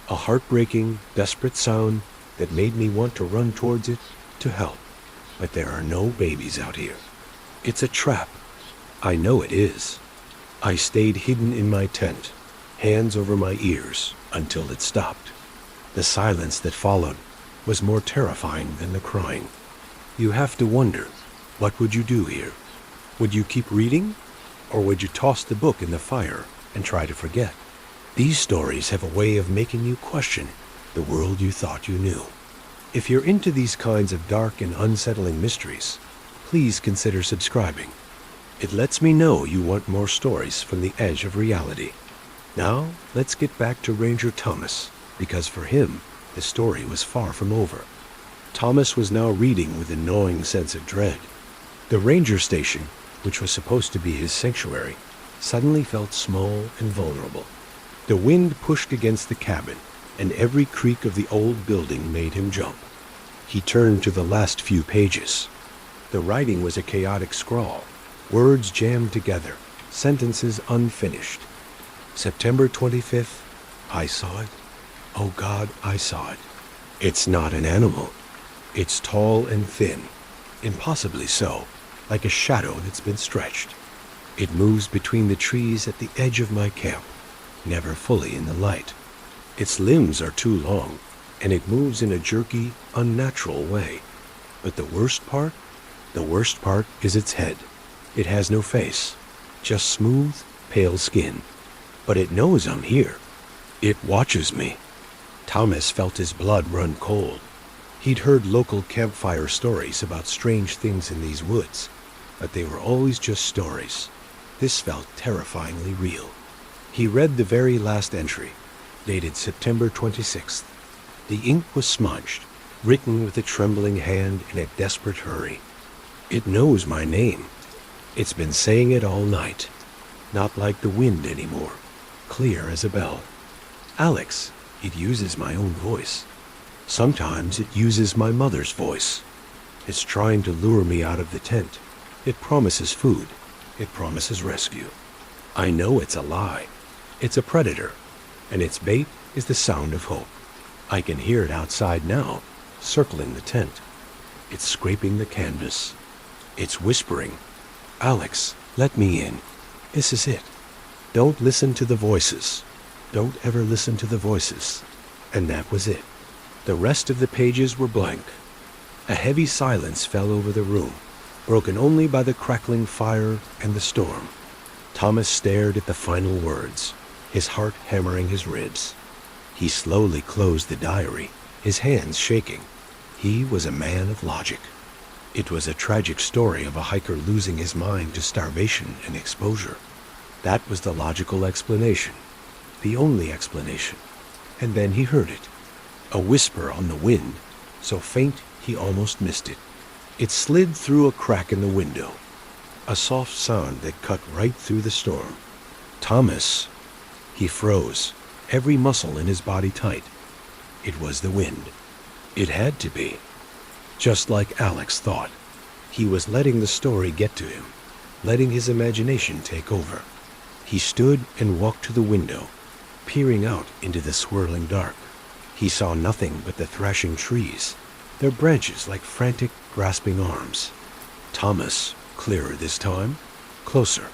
Speaker 1: a heartbreaking, desperate sound that made me want to run towards it to help. But there are no babies out here. It's a trap. I know it is. I stayed hidden in my tent, hands over my ears, until it stopped. The silence that followed was more terrifying than the crying. You have to wonder, what would you do here? Would you keep reading? Or would you toss the book in the fire and try to forget? These stories have a way of making you question the world you thought you knew. If you're into these kinds of dark and unsettling mysteries, please consider subscribing. It lets me know you want more stories from the edge of reality. Now, let's get back to Ranger Thomas, because for him, the story was far from over. Thomas was now reading with a gnawing sense of dread. The ranger station, which was supposed to be his sanctuary, suddenly felt small and vulnerable. The wind pushed against the cabin, and every creak of the old building made him jump. He turned to the last few pages. The writing was a chaotic scrawl, words jammed together, sentences unfinished. September 25th, I saw it. Oh God, I saw it. It's not an animal. It's tall and thin, impossibly so, like a shadow that's been stretched. It moves between the trees at the edge of my camp, never fully in the light. Its limbs are too long, and it moves in a jerky, unnatural way. But the worst part is its head. It has no face, just smooth, pale skin. But it knows I'm here. It watches me. Thomas felt his blood run cold. He'd heard local campfire stories about strange things in these woods, but they were always just stories. This felt terrifyingly real. He read the very last entry, dated September 26th. The ink was smudged, written with a trembling hand in a desperate hurry. It knows my name. It's been saying it all night. Not like the wind anymore, clear as a bell. Alex, it uses my own voice. Sometimes it uses my mother's voice. It's trying to lure me out of the tent. It promises food. It promises rescue. I know it's a lie. It's a predator, and its bait is the sound of hope. I can hear it outside now, circling the tent. It's scraping the canvas. It's whispering, Alex, let me in. This is it. Don't listen to the voices. Don't ever listen to the voices. And that was it. The rest of the pages were blank. A heavy silence fell over the room, broken only by the crackling fire and the storm. Thomas stared at the final words, his heart hammering his ribs. He slowly closed the diary, his hands shaking. He was a man of logic. It was a tragic story of a hiker losing his mind to starvation and exposure. That was the logical explanation, the only explanation. And then he heard it, a whisper on the wind, so faint he almost missed it. It slid through a crack in the window, a soft sound that cut right through the storm. Thomas! He froze, every muscle in his body tight. It was the wind. It had to be. Just like Alex thought. He was letting the story get to him, letting his imagination take over. He stood and walked to the window, peering out into the swirling dark. He saw nothing but the thrashing trees, their branches like frantic, grasping arms. Thomas, clearer this time, closer.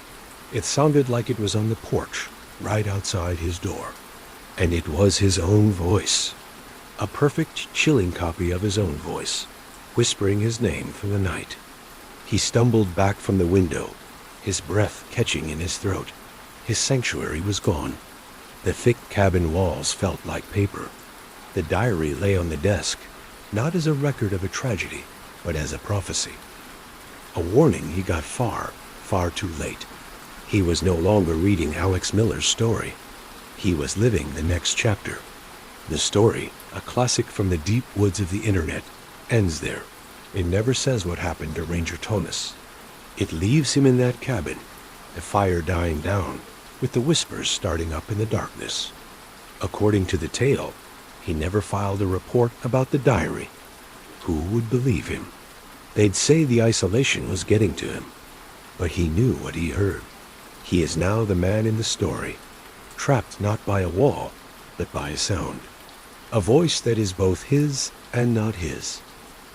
Speaker 1: It sounded like it was on the porch, right outside his door. And it was his own voice. A perfect, chilling copy of his own voice, whispering his name from the night. He stumbled back from the window, his breath catching in his throat. His sanctuary was gone. The thick cabin walls felt like paper. The diary lay on the desk, not as a record of a tragedy, but as a prophecy. A warning he got far, far too late. He was no longer reading Alex Miller's story. He was living the next chapter. The story, a classic from the deep woods of the internet, ends there. It never says what happened to Ranger Thomas. It leaves him in that cabin, the fire dying down, with the whispers starting up in the darkness. According to the tale, he never filed a report about the diary. Who would believe him? They'd say the isolation was getting to him, but he knew what he heard. He is now the man in the story, trapped not by a wall, but by a sound. A voice that is both his and not his,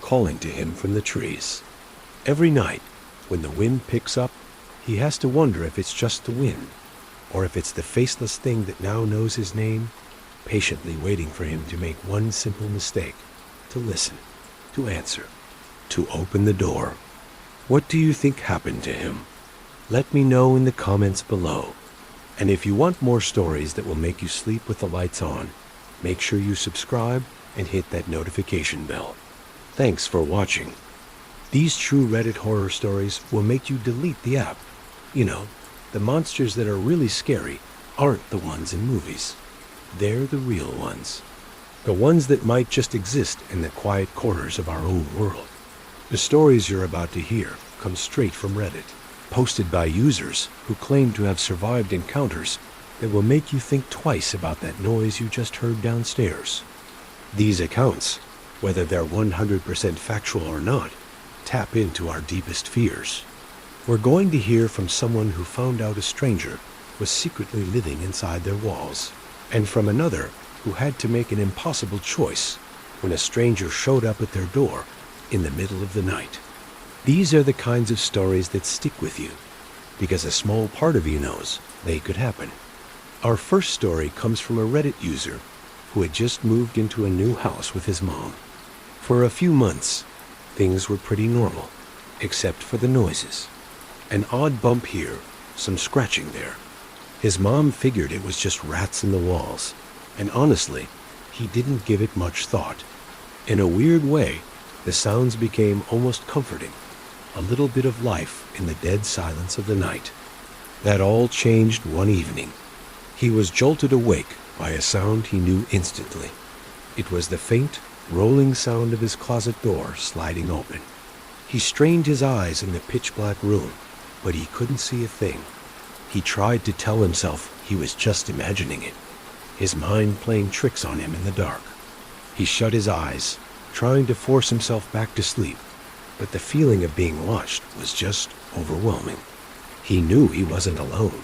Speaker 1: calling to him from the trees. Every night, when the wind picks up, he has to wonder if it's just the wind, or if it's the faceless thing that now knows his name, patiently waiting for him to make one simple mistake, to listen, to answer, to open the door. What do you think happened to him? Let me know in the comments below. And if you want more stories that will make you sleep with the lights on, make sure you subscribe and hit that notification bell. Thanks for watching. These true Reddit horror stories will make you delete the app. You know, the monsters that are really scary aren't the ones in movies. They're the real ones. The ones that might just exist in the quiet corners of our own world. The stories you're about to hear come straight from Reddit, posted by users who claim to have survived encounters that will make you think twice about that noise you just heard downstairs. These accounts, whether they're 100% factual or not, tap into our deepest fears. We're going to hear from someone who found out a stranger was secretly living inside their walls, and from another who had to make an impossible choice when a stranger showed up at their door in the middle of the night. These are the kinds of stories that stick with you, because a small part of you knows they could happen. Our first story comes from a Reddit user who had just moved into a new house with his mom. For a few months, things were pretty normal, except for the noises. An odd bump here, some scratching there. His mom figured it was just rats in the walls, and honestly, he didn't give it much thought. In a weird way, the sounds became almost comforting, a little bit of life in the dead silence of the night. That all changed one evening. He was jolted awake by a sound he knew instantly. It was the faint, rolling sound of his closet door sliding open. He strained his eyes in the pitch-black room, but he couldn't see a thing. He tried to tell himself he was just imagining it, his mind playing tricks on him in the dark. He shut his eyes, trying to force himself back to sleep, but the feeling of being watched was just overwhelming. He knew he wasn't alone.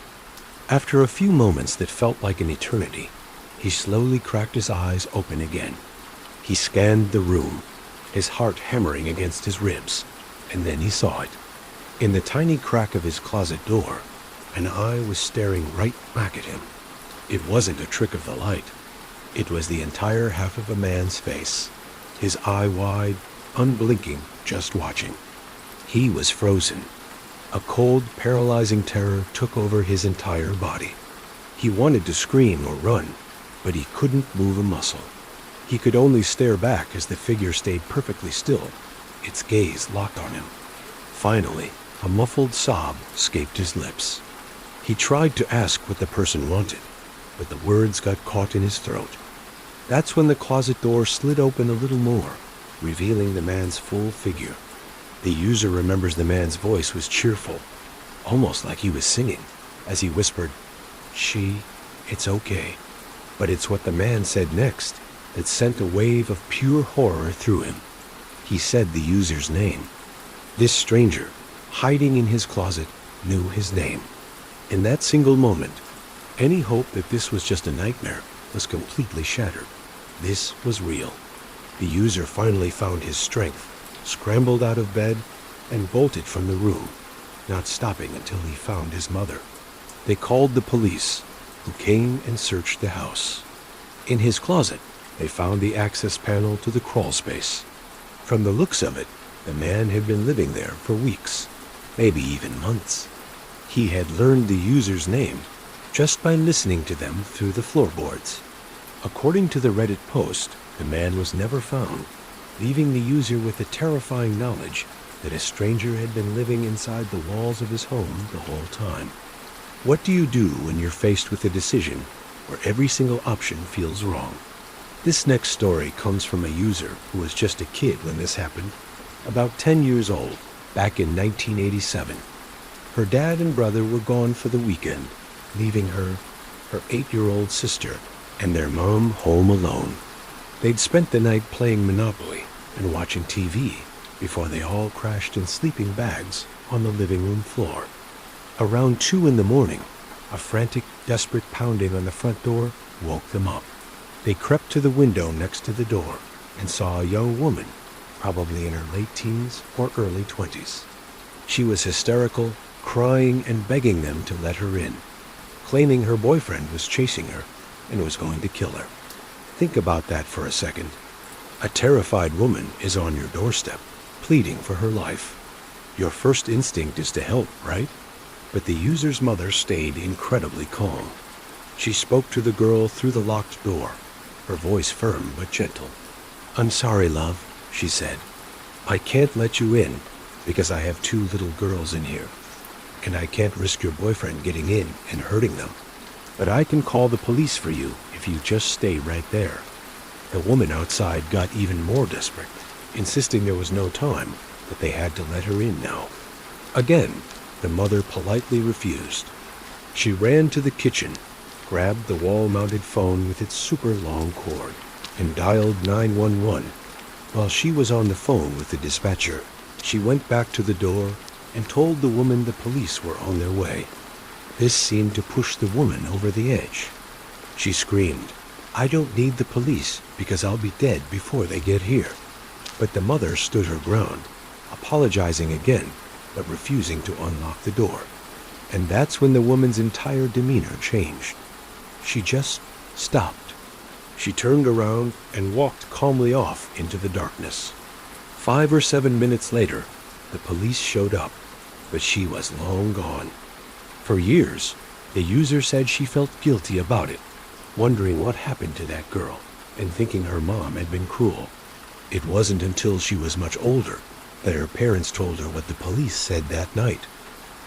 Speaker 1: After a few moments that felt like an eternity, he slowly cracked his eyes open again. He scanned the room, his heart hammering against his ribs, and then he saw it. In the tiny crack of his closet door, an eye was staring right back at him. It wasn't a trick of the light. It was the entire half of a man's face, his eye wide, unblinking, just watching. He was frozen. A cold, paralyzing terror took over his entire body. He wanted to scream or run, but he couldn't move a muscle. He could only stare back as the figure stayed perfectly still, its gaze locked on him. Finally, a muffled sob escaped his lips. He tried to ask what the person wanted, but the words got caught in his throat. That's when the closet door slid open a little more, revealing the man's full figure. The user remembers the man's voice was cheerful, almost like he was singing, as he whispered, it's okay. But it's what the man said next that sent a wave of pure horror through him. He said the user's name. This stranger, hiding in his closet, knew his name. In that single moment, any hope that this was just a nightmare was completely shattered. This was real. The user finally found his strength, scrambled out of bed, and bolted from the room, not stopping until he found his mother. They called the police, who came and searched the house. In his closet, they found the access panel to the crawl space. From the looks of it, the man had been living there for weeks, maybe even months. He had learned the user's name just by listening to them through the floorboards. According to the Reddit post, the man was never found, leaving the user with the terrifying knowledge that a stranger had been living inside the walls of his home the whole time. What do you do when you're faced with a decision where every single option feels wrong? This next story comes from a user who was just a kid when this happened, about 10 years old, back in 1987. Her dad and brother were gone for the weekend, leaving her 8-year-old sister, and their mom home alone. They'd spent the night playing Monopoly and watching TV before they all crashed in sleeping bags on the living room floor. Around 2 in the morning, a frantic, desperate pounding on the front door woke them up. They crept to the window next to the door and saw a young woman, probably in her late teens or early 20s. She was hysterical, crying and begging them to let her in, claiming her boyfriend was chasing her and was going to kill her. Think about that for a second. A terrified woman is on your doorstep, pleading for her life. Your first instinct is to help, right? But the user's mother stayed incredibly calm. She spoke to the girl through the locked door, her voice firm but gentle. "I'm sorry, love," she said. "I can't let you in because I have 2 little girls in here, and I can't risk your boyfriend getting in and hurting them. But I can call the police for you if you just stay right there." The woman outside got even more desperate, insisting there was no time, that they had to let her in now. Again, the mother politely refused. She ran to the kitchen, grabbed the wall-mounted phone with its super long cord, and dialed 911. While she was on the phone with the dispatcher, she went back to the door and told the woman the police were on their way. This seemed to push the woman over the edge. She screamed, "I don't need the police because I'll be dead before they get here." But the mother stood her ground, apologizing again, but refusing to unlock the door. And that's when the woman's entire demeanor changed. She just stopped. She turned around and walked calmly off into the darkness. 5 or 7 minutes later, the police showed up, but she was long gone. For years, the user said she felt guilty about it, wondering what happened to that girl and thinking her mom had been cruel. It wasn't until she was much older that her parents told her what the police said that night.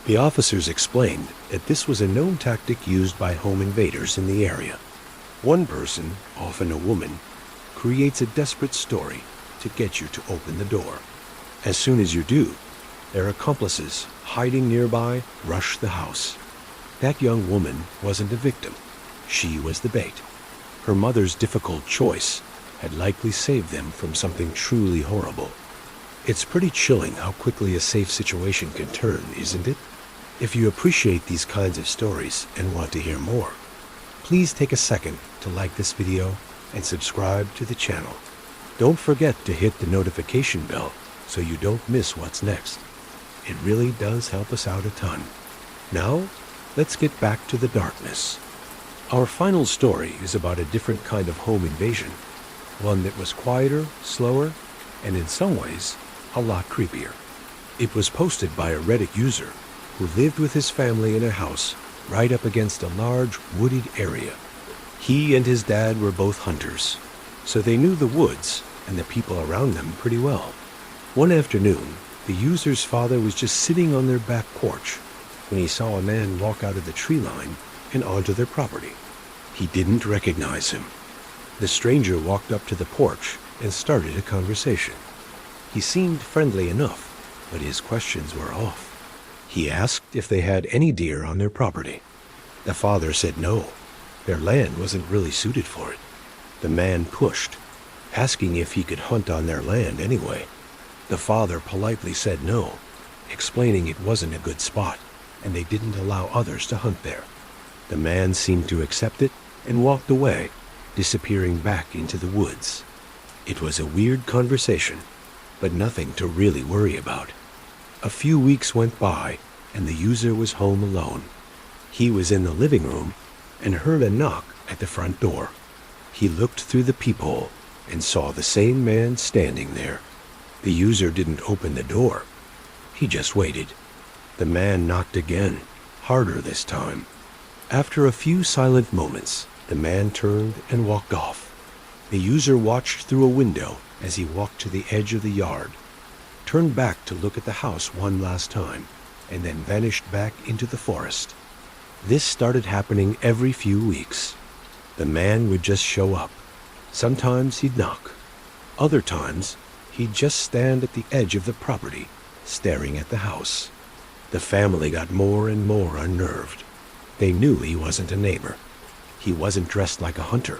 Speaker 1: The officers explained that this was a known tactic used by home invaders in the area. One person, often a woman, creates a desperate story to get you to open the door. As soon as you do, their accomplices, hiding nearby, rush the house. That young woman wasn't a victim. She was the bait. Her mother's difficult choice had likely saved them from something truly horrible. It's pretty chilling how quickly a safe situation can turn, isn't it? If you appreciate these kinds of stories and want to hear more, please take a second to like this video and subscribe to the channel. Don't forget to hit the notification bell so you don't miss what's next. It really does help us out a ton. Now, let's get back to the darkness. Our final story is about a different kind of home invasion, one that was quieter, slower, and in some ways, a lot creepier. It was posted by a Reddit user who lived with his family in a house right up against a large wooded area. He and his dad were both hunters, so they knew the woods and the people around them pretty well. One afternoon, the user's father was just sitting on their back porch when he saw a man walk out of the tree line and onto their property. He didn't recognize him. The stranger walked up to the porch and started a conversation. He seemed friendly enough, but his questions were off. He asked if they had any deer on their property. The father said no. Their land wasn't really suited for it. The man pushed, asking if he could hunt on their land anyway. The father politely said no, explaining it wasn't a good spot, and they didn't allow others to hunt there. The man seemed to accept it and walked away, disappearing back into the woods. It was a weird conversation, but nothing to really worry about. A few weeks went by, and the user was home alone. He was in the living room and heard a knock at the front door. He looked through the peephole and saw the same man standing there. The user didn't open the door. He just waited. The man knocked again, harder this time. After a few silent moments, the man turned and walked off. The user watched through a window as he walked to the edge of the yard, turned back to look at the house one last time, and then vanished back into the forest. This started happening every few weeks. The man would just show up. Sometimes he'd knock. Other times, he'd just stand at the edge of the property, staring at the house. The family got more and more unnerved. They knew he wasn't a neighbor. He wasn't dressed like a hunter,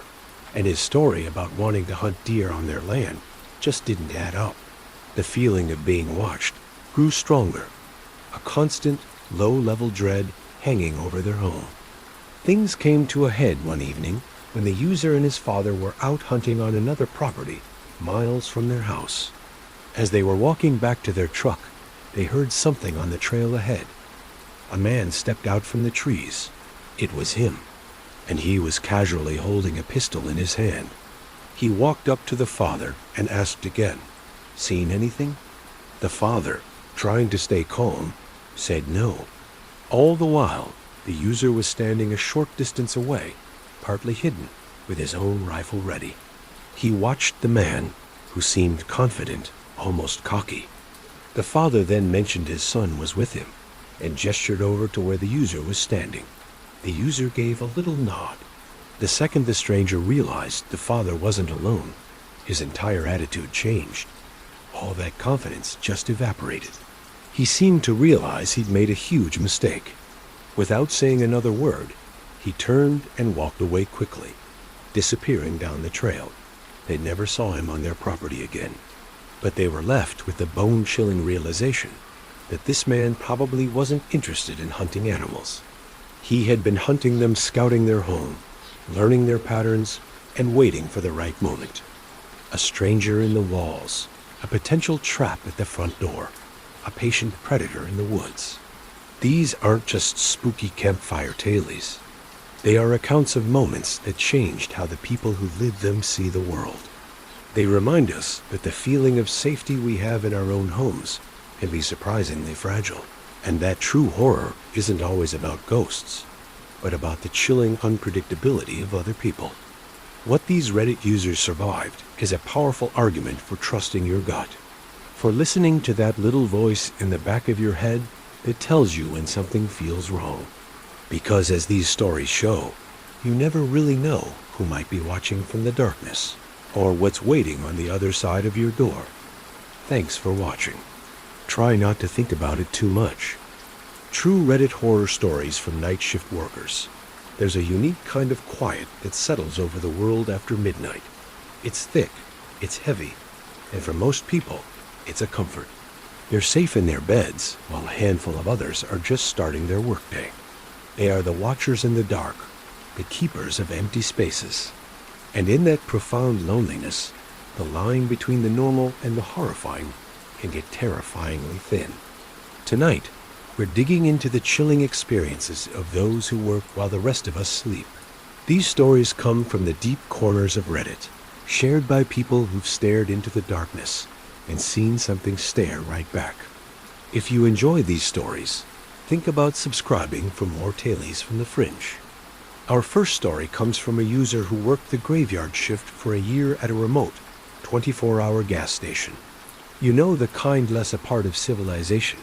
Speaker 1: and his story about wanting to hunt deer on their land just didn't add up. The feeling of being watched grew stronger, a constant, low-level dread hanging over their home. Things came to a head one evening when the user and his father were out hunting on another property, miles from their house. As they were walking back to their truck, they heard something on the trail ahead. A man stepped out from the trees. It was him, and he was casually holding a pistol in his hand. He walked up to the father and asked again, "Seen anything?" The father, trying to stay calm, said no. All the while, the user was standing a short distance away, partly hidden, with his own rifle ready. He watched the man, who seemed confident, almost cocky. The father then mentioned his son was with him, and gestured over to where the user was standing. The user gave a little nod. The second the stranger realized the father wasn't alone, his entire attitude changed. All that confidence just evaporated. He seemed to realize he'd made a huge mistake. Without saying another word, he turned and walked away quickly, disappearing down the trail. They never saw him on their property again. But they were left with the bone-chilling realization that this man probably wasn't interested in hunting animals. He had been hunting them, scouting their home, learning their patterns, and waiting for the right moment. A stranger in the walls, a potential trap at the front door, a patient predator in the woods. These aren't just spooky campfire tales. They are accounts of moments that changed how the people who lived them see the world. They remind us that the feeling of safety we have in our own homes can be surprisingly fragile, and that true horror isn't always about ghosts, but about the chilling unpredictability of other people. What these Reddit users survived is a powerful argument for trusting your gut, for listening to that little voice in the back of your head that tells you when something feels wrong. Because as these stories show, you never really know who might be watching from the darkness, or what's waiting on the other side of your door. Thanks for watching. Try not to think about it too much. True Reddit horror stories from night shift workers. There's a unique kind of quiet that settles over the world after midnight. It's thick, it's heavy, and for most people, it's a comfort. They're safe in their beds, while a handful of others are just starting their workday. They are the watchers in the dark, the keepers of empty spaces. And in that profound loneliness, the line between the normal and the horrifying can get terrifyingly thin. Tonight, we're digging into the chilling experiences of those who work while the rest of us sleep. These stories come from the deep corners of Reddit, shared by people who've stared into the darkness and seen something stare right back. If you enjoy these stories, think about subscribing for more tales from the fringe. Our first story comes from a user who worked the graveyard shift for a year at a remote, 24-hour gas station. You know, the kind less a part of civilization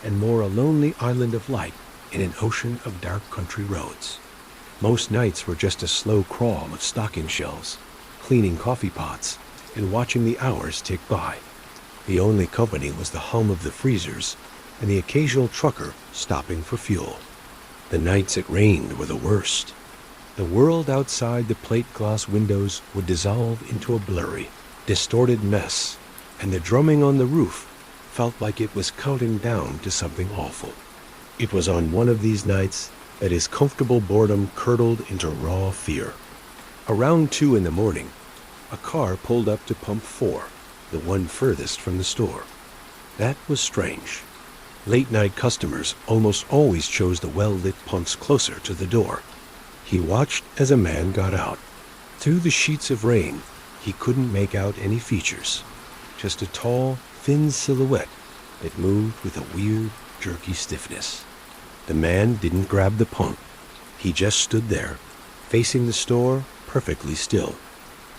Speaker 1: and more a lonely island of light in an ocean of dark country roads. Most nights were just a slow crawl of stocking shelves, cleaning coffee pots, and watching the hours tick by. The only company was the hum of the freezers and the occasional trucker stopping for fuel. The nights it rained were the worst. The world outside the plate glass windows would dissolve into a blurry, distorted mess, and the drumming on the roof felt like it was counting down to something awful. It was on one of these nights that his comfortable boredom curdled into raw fear. Around 2 in the morning, a car pulled up to pump 4, the one furthest from the store. That was strange. Late-night customers almost always chose the well-lit pumps closer to the door. He watched as a man got out. Through the sheets of rain, he couldn't make out any features, just a tall, thin silhouette that moved with a weird, jerky stiffness. The man didn't grab the pump. He just stood there, facing the store, perfectly still.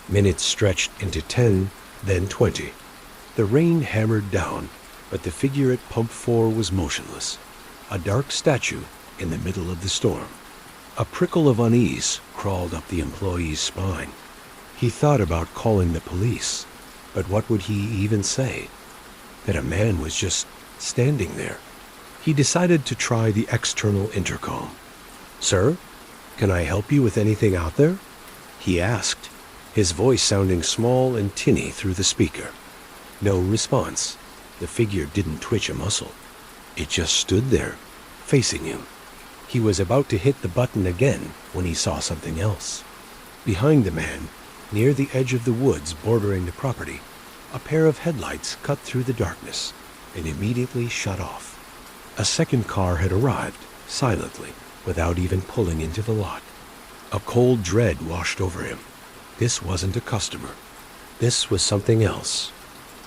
Speaker 1: Minutes stretched into 10, then 20. The rain hammered down, but the figure at pump 4 was motionless, a dark statue in the middle of the storm. A prickle of unease crawled up the employee's spine. He thought about calling the police, but what would he even say? That a man was just standing there. He decided to try the external intercom. "Sir, can I help you with anything out there?" he asked, his voice sounding small and tinny through the speaker. No response. The figure didn't twitch a muscle. It just stood there, facing him. He was about to hit the button again when he saw something else. Behind the man, near the edge of the woods bordering the property, a pair of headlights cut through the darkness and immediately shut off. A second car had arrived, silently, without even pulling into the lot. A cold dread washed over him. This wasn't a customer. This was something else.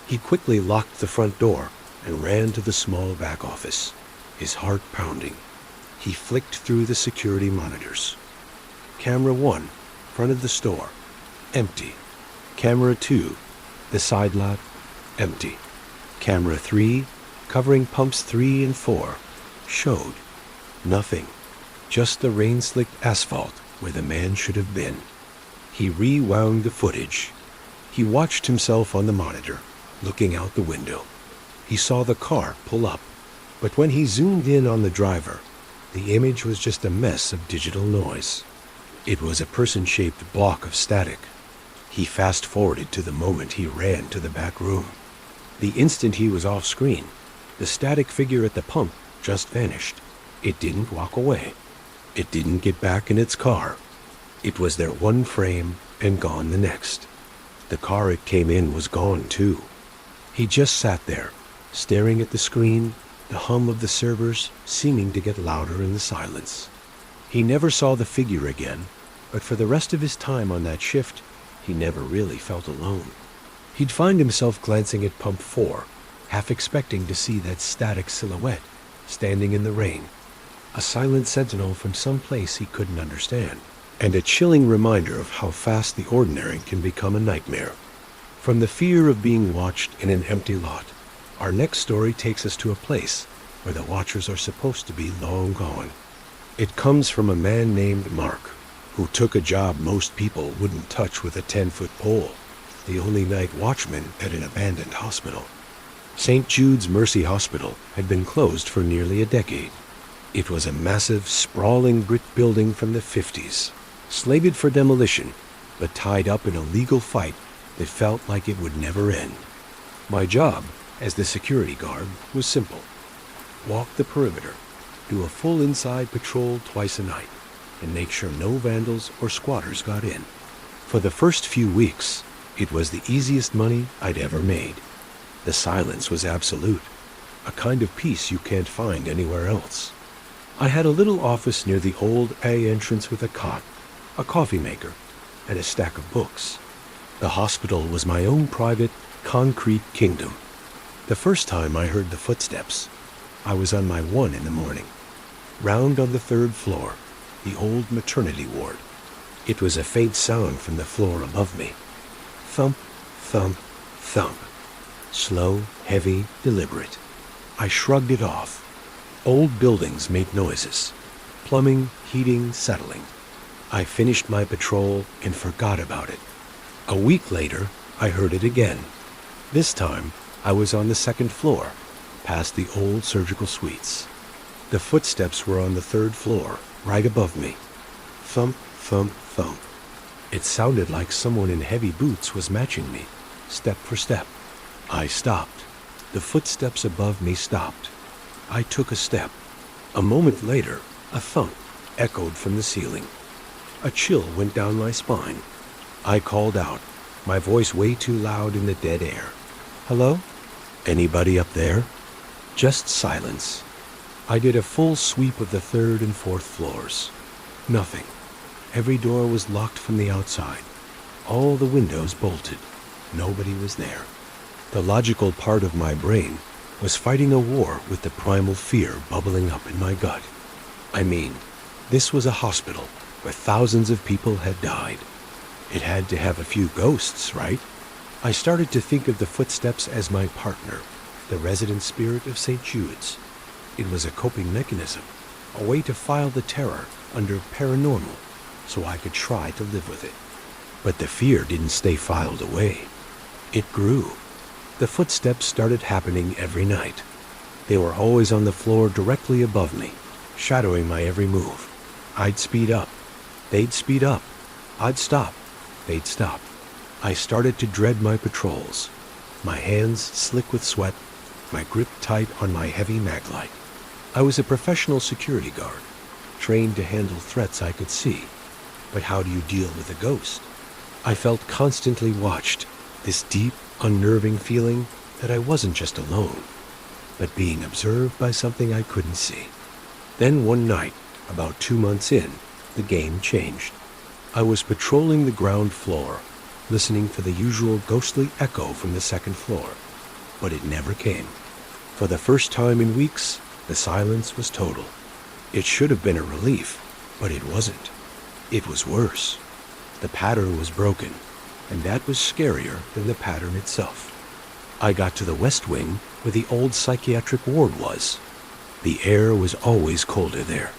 Speaker 1: He quickly locked the front door and ran to the small back office, his heart pounding. He flicked through the security monitors. Camera 1, front of the store, empty. Camera 2, the side lot, empty. Camera 3, covering pumps 3 and 4, showed nothing. Just the rain-slicked asphalt where the man should have been. He rewound the footage. He watched himself on the monitor, looking out the window. He saw the car pull up, but when he zoomed in on the driver, the image was just a mess of digital noise. It was a person-shaped block of static. He fast-forwarded to the moment he ran to the back room. The instant he was off-screen, the static figure at the pump just vanished. It didn't walk away. It didn't get back in its car. It was there one frame and gone the next. The car it came in was gone too. He just sat there, staring at the screen, the hum of the servers seeming to get louder in the silence. He never saw the figure again, but for the rest of his time on that shift, he never really felt alone. He'd find himself glancing at pump 4, half expecting to see that static silhouette standing in the rain, a silent sentinel from some place he couldn't understand, and a chilling reminder of how fast the ordinary can become a nightmare. From the fear of being watched in an empty lot, our next story takes us to a place where the watchers are supposed to be long gone. It comes from a man named Mark, who took a job most people wouldn't touch with a 10-foot pole, the only night watchman at an abandoned hospital. St. Jude's Mercy Hospital had been closed for nearly a decade. It was a massive, sprawling brick building from the 50s, slated for demolition, but tied up in a legal fight that felt like it would never end. My job, as the security guard, was simple. Walk the perimeter, do a full inside patrol twice a night, and make sure no vandals or squatters got in. For the first few weeks, it was the easiest money I'd ever made. The silence was absolute, a kind of peace you can't find anywhere else. I had a little office near the old A entrance with a cot, a coffee maker, and a stack of books. The hospital was my own private, concrete kingdom. The first time I heard the footsteps, I was on my 1 in the morning. Round on the 3rd floor, the old maternity ward. It was a faint sound from the floor above me. Thump, thump, thump. Slow, heavy, deliberate. I shrugged it off. Old buildings made noises. Plumbing, heating, settling. I finished my patrol and forgot about it. A week later, I heard it again. This time, I was on the second floor, past the old surgical suites. The footsteps were on the third floor, right above me. Thump, thump, thump. It sounded like someone in heavy boots was matching me, step for step. I stopped. The footsteps above me stopped. I took a step. A moment later, a thump echoed from the ceiling. A chill went down my spine. I called out, my voice way too loud in the dead air. Hello? Anybody up there? Just silence. I did a full sweep of the third and fourth floors. Nothing. Every door was locked from the outside. All the windows bolted. Nobody was there. The logical part of my brain was fighting a war with the primal fear bubbling up in my gut. I mean, this was a hospital where thousands of people had died. It had to have a few ghosts, right? I started to think of the footsteps as my partner, the resident spirit of St. Jude's. It was a coping mechanism, a way to file the terror under paranormal so I could try to live with it. But the fear didn't stay filed away. It grew. The footsteps started happening every night. They were always on the floor directly above me, shadowing my every move. I'd speed up. They'd speed up. I'd stop. They'd stop. I started to dread my patrols. My hands slick with sweat, my grip tight on my heavy maglite. I was a professional security guard, trained to handle threats I could see. But how do you deal with a ghost? I felt constantly watched, this deep, unnerving feeling that I wasn't just alone, but being observed by something I couldn't see. Then one night, about 2 months in, the game changed. I was patrolling the ground floor, listening for the usual ghostly echo from the second floor, but it never came. For the first time in weeks, the silence was total. It should have been a relief, but it wasn't. It was worse. The pattern was broken, and that was scarier than the pattern itself. I got to the west wing where the old psychiatric ward was. The air was always colder there.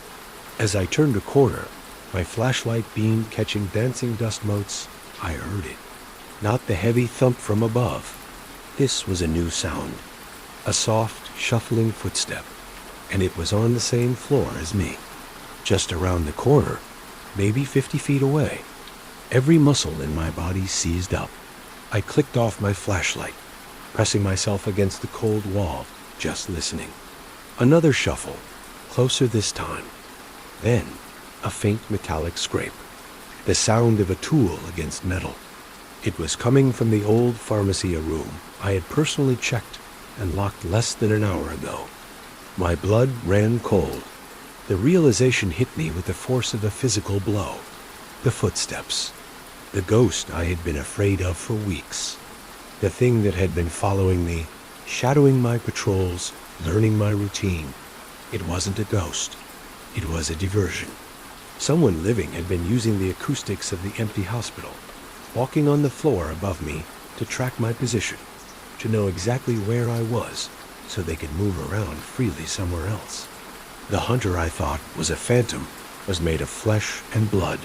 Speaker 1: As I turned a corner, my flashlight beam catching dancing dust motes, I heard it. Not the heavy thump from above. This was a new sound. A soft, shuffling footstep, and it was on the same floor as me. Just around the corner, maybe 50 feet away. Every muscle in my body seized up. I clicked off my flashlight, pressing myself against the cold wall, just listening. Another shuffle, closer this time. Then, a faint metallic scrape. The sound of a tool against metal. It was coming from the old pharmacy room I had personally checked and locked less than an hour ago. My blood ran cold. The realization hit me with the force of a physical blow. The footsteps. The ghost I had been afraid of for weeks. The thing that had been following me, shadowing my patrols, learning my routine. It wasn't a ghost. It was a diversion. Someone living had been using the acoustics of the empty hospital, walking on the floor above me to track my position, to know exactly where I was so they could move around freely somewhere else. The hunter I thought was a phantom was made of flesh and blood.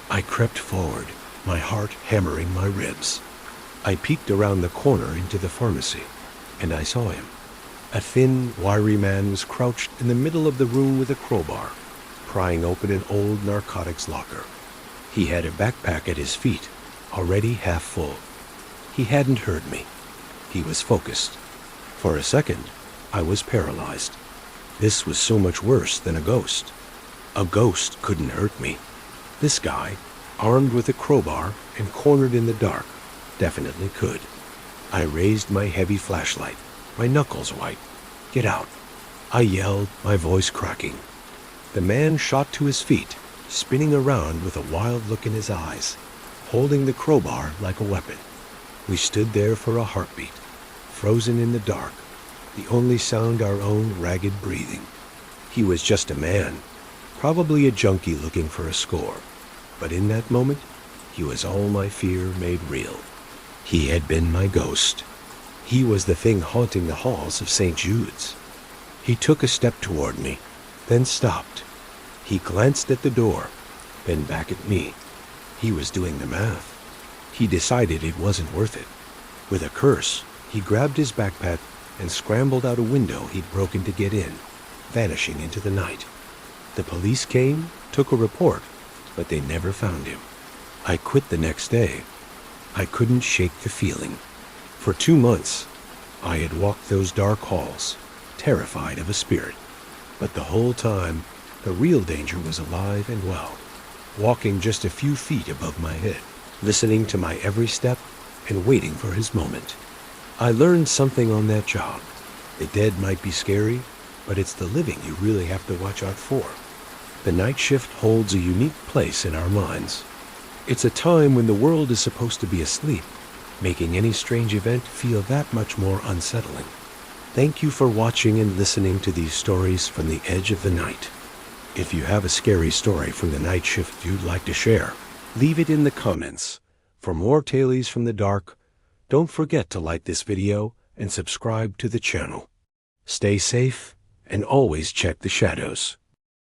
Speaker 1: I crept forward, my heart hammering my ribs. I peeked around the corner into the pharmacy, and I saw him. A thin, wiry man was crouched in the middle of the room with a crowbar, prying open an old narcotics locker. He had a backpack at his feet, already half full. He hadn't heard me. He was focused. For a second, I was paralyzed. This was so much worse than a ghost. A ghost couldn't hurt me. This guy, armed with a crowbar and cornered in the dark, definitely could. I raised my heavy flashlight, my knuckles white. Get out. I yelled, my voice cracking. The man shot to his feet, spinning around with a wild look in his eyes, holding the crowbar like a weapon. We stood there for a heartbeat, frozen in the dark, the only sound our own ragged breathing. He was just a man, probably a junkie looking for a score, but in that moment, he was all my fear made real. He had been my ghost. He was the thing haunting the halls of St. Jude's. He took a step toward me, then stopped. He glanced at the door, then back at me. He was doing the math. He decided it wasn't worth it. With a curse, he grabbed his backpack and scrambled out a window he'd broken to get in, vanishing into the night. The police came, took a report, but they never found him. I quit the next day. I couldn't shake the feeling. For 2 months, I had walked those dark halls, terrified of a spirit. But the whole time, the real danger was alive and well, walking just a few feet above my head, listening to my every step and waiting for his moment. I learned something on that job. The dead might be scary, but it's the living you really have to watch out for. The night shift holds a unique place in our minds. It's a time when the world is supposed to be asleep, making any strange event feel that much more unsettling. Thank you for watching and listening to these stories from the edge of the night. If you have a scary story from the night shift you'd like to share, leave it in the comments. For more Tales from the Dark, don't forget to like this video and subscribe to the channel. Stay safe and always check the shadows.